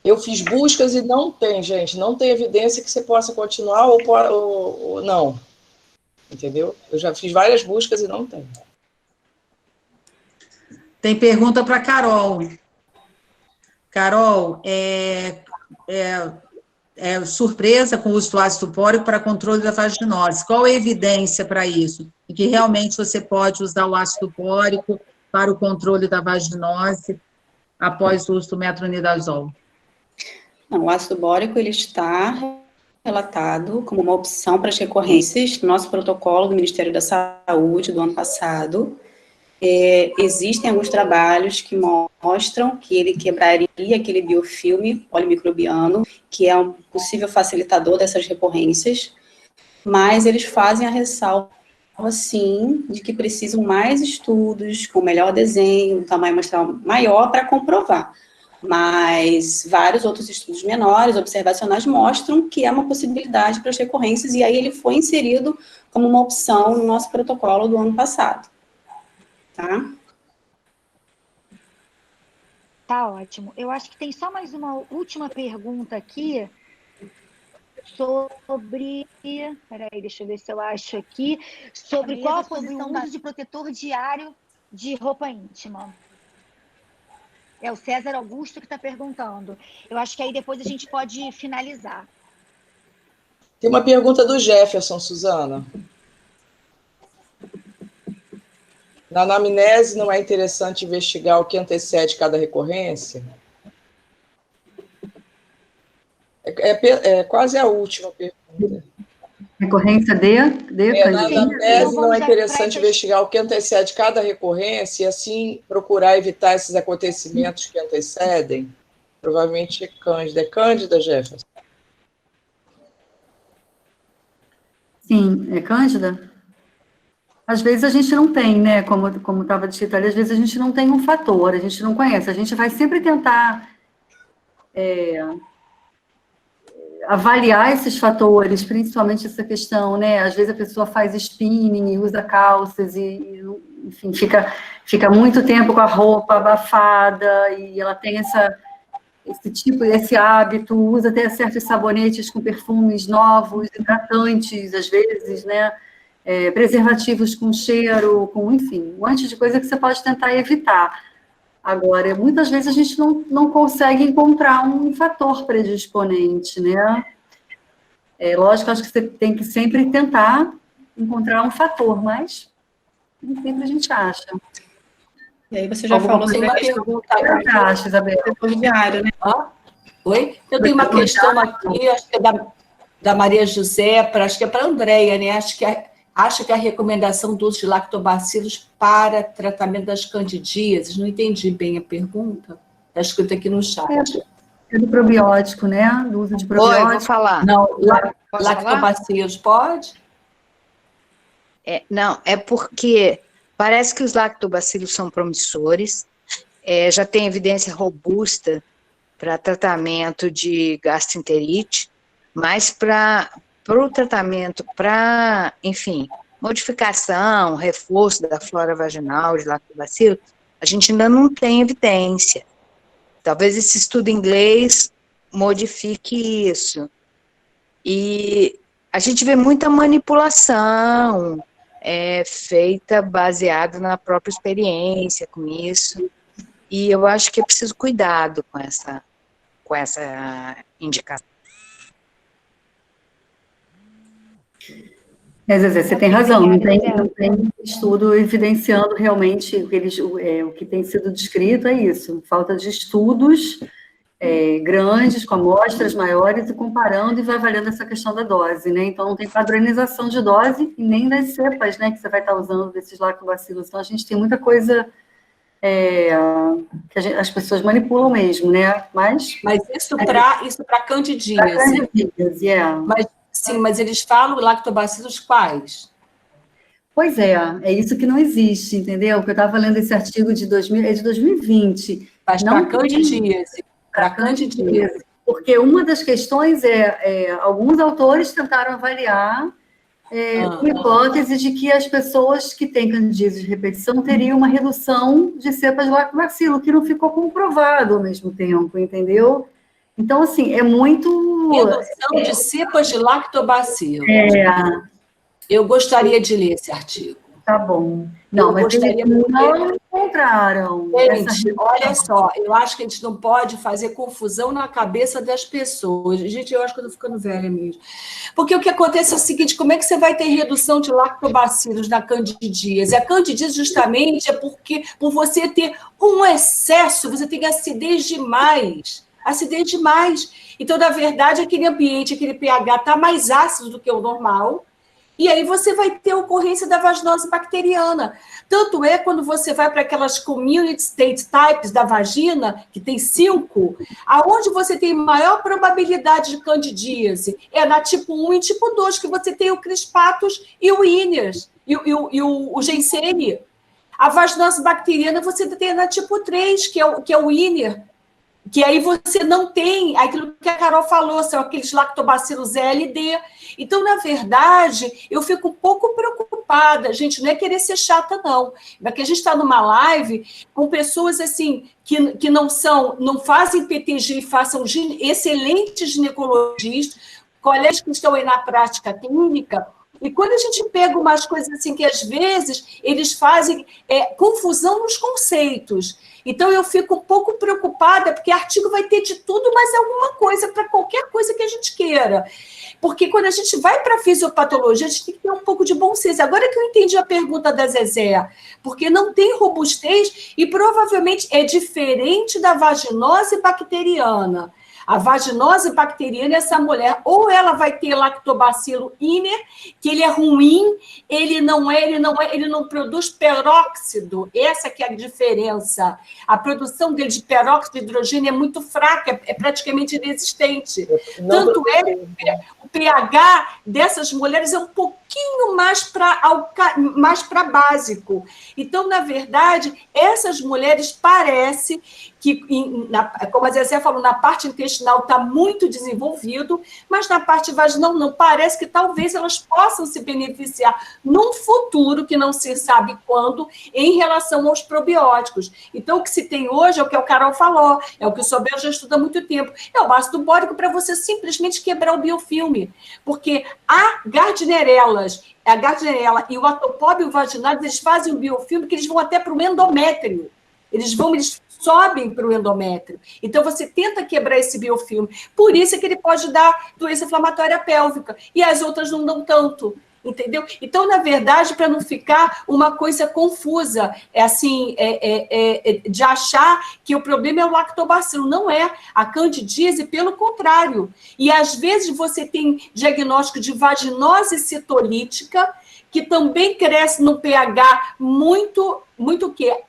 Eu fiz buscas e não tem, gente, não tem evidência que você possa continuar ou não. Entendeu? Eu já fiz várias buscas e não tem. Tem pergunta para Carol. Carol, surpresa com o uso do ácido bórico para controle da vaginose. Qual é a evidência para isso? E que realmente você pode usar o ácido bórico para o controle da vaginose após o uso do metronidazol? Não, o ácido bórico ele está relatado como uma opção para as recorrências no nosso protocolo do Ministério da Saúde do ano passado. Existem alguns trabalhos que mostram que ele quebraria aquele biofilme polimicrobiano, que é um possível facilitador dessas recorrências, mas eles fazem a ressalva, sim, de que precisam mais estudos, com melhor desenho, um tamanho amostral maior para comprovar. Mas vários outros estudos menores, observacionais, mostram que é uma possibilidade para as recorrências, e aí ele foi inserido como uma opção no nosso protocolo do ano passado. Tá? Tá ótimo. Eu acho que tem só mais uma última pergunta aqui sobre... Peraí, deixa eu ver se eu acho aqui. Sobre qual a posição do uso de protetor diário de roupa íntima. É o César Augusto que está perguntando. Eu acho que aí depois a gente pode finalizar. Tem uma pergunta do Jefferson, Suzana. Na anamnese, não é interessante investigar o que antecede cada recorrência? É quase a última pergunta. Recorrência na anamnese, não é interessante investigar o que antecede cada recorrência e, assim, procurar evitar esses acontecimentos que antecedem? Provavelmente é Cândida. É Cândida, Jefferson? Sim, é Cândida? Às vezes a gente não tem, né, como estava dito ali, às vezes a gente não tem um fator, a gente não conhece, a gente vai sempre tentar avaliar esses fatores, principalmente essa questão, né, às vezes a pessoa faz spinning e usa calças e enfim, fica muito tempo com a roupa abafada e ela tem esse hábito, usa até certos sabonetes com perfumes novos, hidratantes, às vezes, né, preservativos com cheiro, enfim, um monte de coisa que você pode tentar evitar. Agora, muitas vezes a gente não consegue encontrar um fator predisponente, né? Lógico, acho que você tem que sempre tentar encontrar um fator, mas nem sempre a gente acha. E aí você já falou sobre a pergunta. O que você acha, Isabel? Diário, né? Oi? Eu tenho uma questão aqui, acho que é da Maria José, acho que é para a Andréia, né? Acha que a recomendação do uso de lactobacilos para tratamento das candidíases, não entendi bem a pergunta, está escrito aqui no chat. É do probiótico, né? Do uso de probiótico. Oi, vou falar. Não, lactobacilos pode? Não, é porque parece que os lactobacilos são promissores, já tem evidência robusta para tratamento de gastroenterite, mas para o tratamento, enfim, modificação, reforço da flora vaginal de lactobacilo, a gente ainda não tem evidência. Talvez esse estudo inglês modifique isso. E a gente vê muita manipulação feita baseada na própria experiência com isso. E eu acho que é preciso cuidado com essa indicação. Zezé, você tem razão, não tem estudo evidenciando realmente o que tem sido descrito, é isso, falta de estudos grandes, com amostras maiores, e comparando e vai avaliando essa questão da dose, né? Então, não tem padronização de dose e nem das cepas, né, que você vai estar usando desses lactobacilos. Então, a gente tem muita coisa que as pessoas manipulam mesmo, né? Mas isso para candidíase. Para candidíase, Sim, mas eles falam lactobacilos quais? Pois é isso que não existe, entendeu? Porque eu estava lendo esse artigo de 2020. Mas para candidíase. Para candidíase. Porque uma das questões alguns autores tentaram avaliar uma hipótese de que as pessoas que têm candidíase de repetição teriam uma redução de cepas de lactobacilo, que não ficou comprovado ao mesmo tempo, entendeu? Então, assim, é muito... Redução de cepas de lactobacilo. Eu gostaria de ler esse artigo. Tá bom. Não, mas eles não encontraram. Gente, olha só, eu acho que a gente não pode fazer confusão na cabeça das pessoas. Gente, eu acho que eu estou ficando velha mesmo. Porque o que acontece é o seguinte, como é que você vai ter redução de lactobacilos na candidíase? A candidíase justamente é porque por você ter um excesso, você tem acidez demais. Acidez demais. Então, na verdade, aquele ambiente, aquele pH está mais ácido do que o normal. E aí você vai ter ocorrência da vaginose bacteriana. Tanto é quando você vai para aquelas community state types da vagina, que tem 5, aonde você tem maior probabilidade de candidíase é na tipo 1 e tipo 2, que você tem o crispatus e o Iners, e o Ginseng. A vaginose bacteriana você tem na tipo 3, que é o Iner, que aí você não tem aquilo que a Carol falou, são aqueles lactobacilos LD. Então, na verdade, eu fico um pouco preocupada, gente, não é querer ser chata, não. É que a gente está numa live com pessoas assim que não fazem PTG e façam excelentes ginecologistas, colegas que estão aí na prática clínica. E quando a gente pega umas coisas assim que, às vezes, eles fazem confusão nos conceitos. Então, eu fico um pouco preocupada, porque artigo vai ter de tudo, mas alguma coisa para qualquer coisa que a gente queira. Porque quando a gente vai para a fisiopatologia, a gente tem que ter um pouco de bom senso. Agora que eu entendi a pergunta da Zezé, porque não tem robustez e provavelmente é diferente da vaginose bacteriana. A vaginose bacteriana, essa mulher, ou ela vai ter lactobacilo Iner, que ele é ruim, ele não produz peróxido. Essa que é a diferença. A produção dele de peróxido de hidrogênio é muito fraca, é praticamente inexistente. Tanto é que o pH dessas mulheres é um pouquinho mais para básico. Então, na verdade, essas mulheres parece que, como a Zezé falou, na parte intestinal está muito desenvolvido, mas na parte vaginal não. Parece que talvez elas possam se beneficiar num futuro, que não se sabe quando, em relação aos probióticos. Então, o que se tem hoje é o que a Carol falou, é o que o Sobel já estuda há muito tempo, é o ácido bórico para você simplesmente quebrar o biofilme, porque a Gardnerella e o atopóbio vaginalis, eles fazem um biofilme que eles vão até para o endométrio. Eles sobem para o endométrio. Então, você tenta quebrar esse biofilme. Por isso é que ele pode dar doença inflamatória pélvica. E as outras não dão tanto. Entendeu? Então, na verdade, para não ficar uma coisa confusa, de achar que o problema é o lactobacilo. Não é. A candidíase, pelo contrário. E, às vezes, você tem diagnóstico de vaginose citolítica, que também cresce no pH muito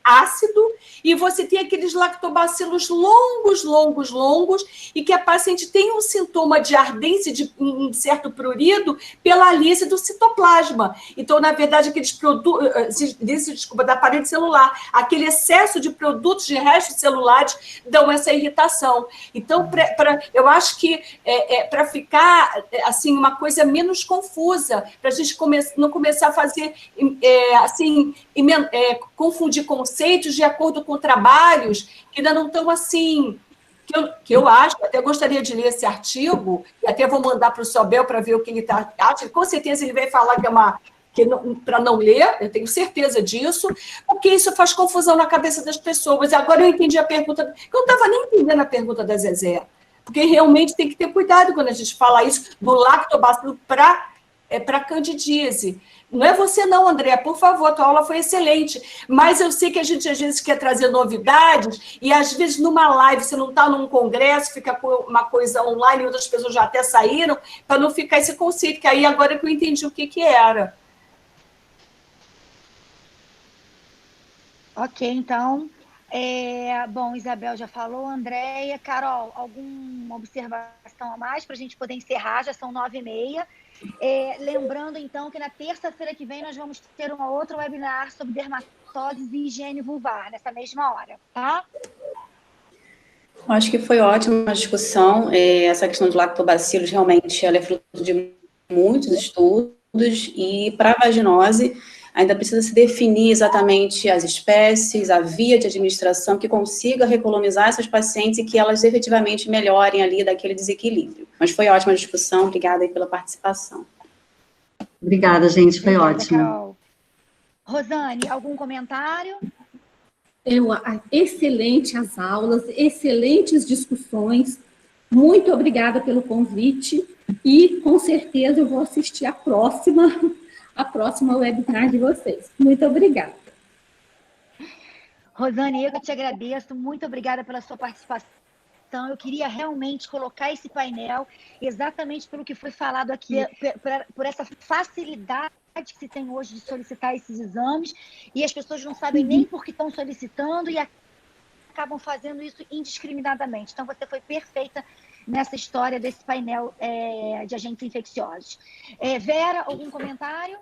ácido, e você tem aqueles lactobacilos longos, e que a paciente tem um sintoma de ardência, de um certo prurido, pela lise do citoplasma. Então, na verdade, aqueles produtos, da parede celular, aquele excesso de produtos de restos celulares dão essa irritação. Então, eu acho que para ficar assim, uma coisa menos confusa, para a gente não começar a fazer confundir conceitos de acordo com trabalhos que ainda não estão assim, que eu acho, até gostaria de ler esse artigo, e até vou mandar para o Sobel para ver o que ele acha, com certeza ele vai falar para não ler, eu tenho certeza disso, porque isso faz confusão na cabeça das pessoas. Agora eu entendi a pergunta, eu não estava nem entendendo a pergunta da Zezé, porque realmente tem que ter cuidado quando a gente fala isso do lactobacilo para candidíase. Não é você não, André, por favor, a tua aula foi excelente, mas eu sei que a gente às vezes quer trazer novidades, e às vezes numa live, você não está num congresso, fica com uma coisa online, e outras pessoas já até saíram, para não ficar esse conceito, que aí agora que eu entendi o que era. Ok, então, bom, Isabel já falou, Andréia, Carol, alguma observação a mais para a gente poder encerrar? Já são 9h30. Lembrando, então, que na terça-feira que vem nós vamos ter uma outra webinar sobre dermatoses e higiene vulvar, nessa mesma hora, tá? Acho que foi ótima a discussão. Essa questão de lactobacilos, realmente, ela é fruto de muitos estudos, e para a vaginose, ainda precisa se definir exatamente as espécies, a via de administração que consiga recolonizar essas pacientes e que elas efetivamente melhorem ali daquele desequilíbrio. Mas foi ótima a discussão, obrigada aí pela participação. Obrigada, gente, foi Obrigada, ótimo. Carol. Rosane, algum comentário? Excelente as aulas, excelentes discussões. Muito obrigada pelo convite e, com certeza, eu vou assistir a próxima webinar de vocês. Muito obrigada. Rosane, eu que te agradeço. Muito obrigada pela sua participação. Eu queria realmente colocar esse painel exatamente pelo que foi falado aqui, por essa facilidade que se tem hoje de solicitar esses exames, e as pessoas não sabem nem por que estão solicitando e acabam fazendo isso indiscriminadamente. Então, você foi perfeita nessa história desse painel de agentes infecciosos. Vera, algum comentário?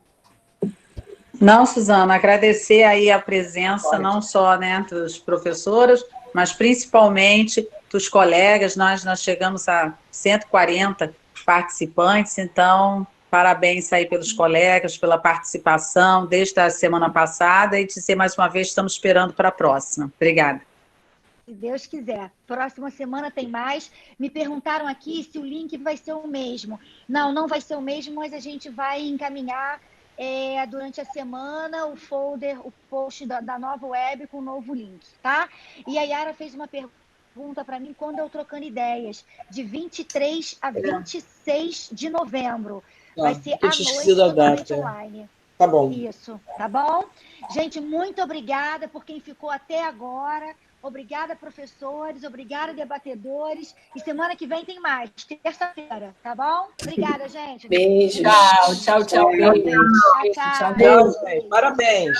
Não, Suzana, agradecer aí a presença, não só, né, dos professores, mas principalmente dos colegas. Nós chegamos a 140 participantes, então, parabéns aí pelos colegas, pela participação desde a semana passada, e dizer mais uma vez, estamos esperando para a próxima. Obrigada. Se Deus quiser. Próxima semana tem mais. Me perguntaram aqui se o link vai ser o mesmo. Não, não vai ser o mesmo, mas a gente vai encaminhar durante a semana o folder, o post da nova web com o novo link, tá? E a Yara fez uma pergunta para mim quando eu trocando ideias, de 23 a 26 de novembro. Vai ser à noite, totalmente online. Tá bom. Isso, tá bom? Gente, muito obrigada por quem ficou até agora. Obrigada, professores. Obrigada, debatedores. E semana que vem tem mais, terça-feira, tá bom? Obrigada, gente. Beijo. Tchau, tchau, tchau. Tchau, tchau. Parabéns.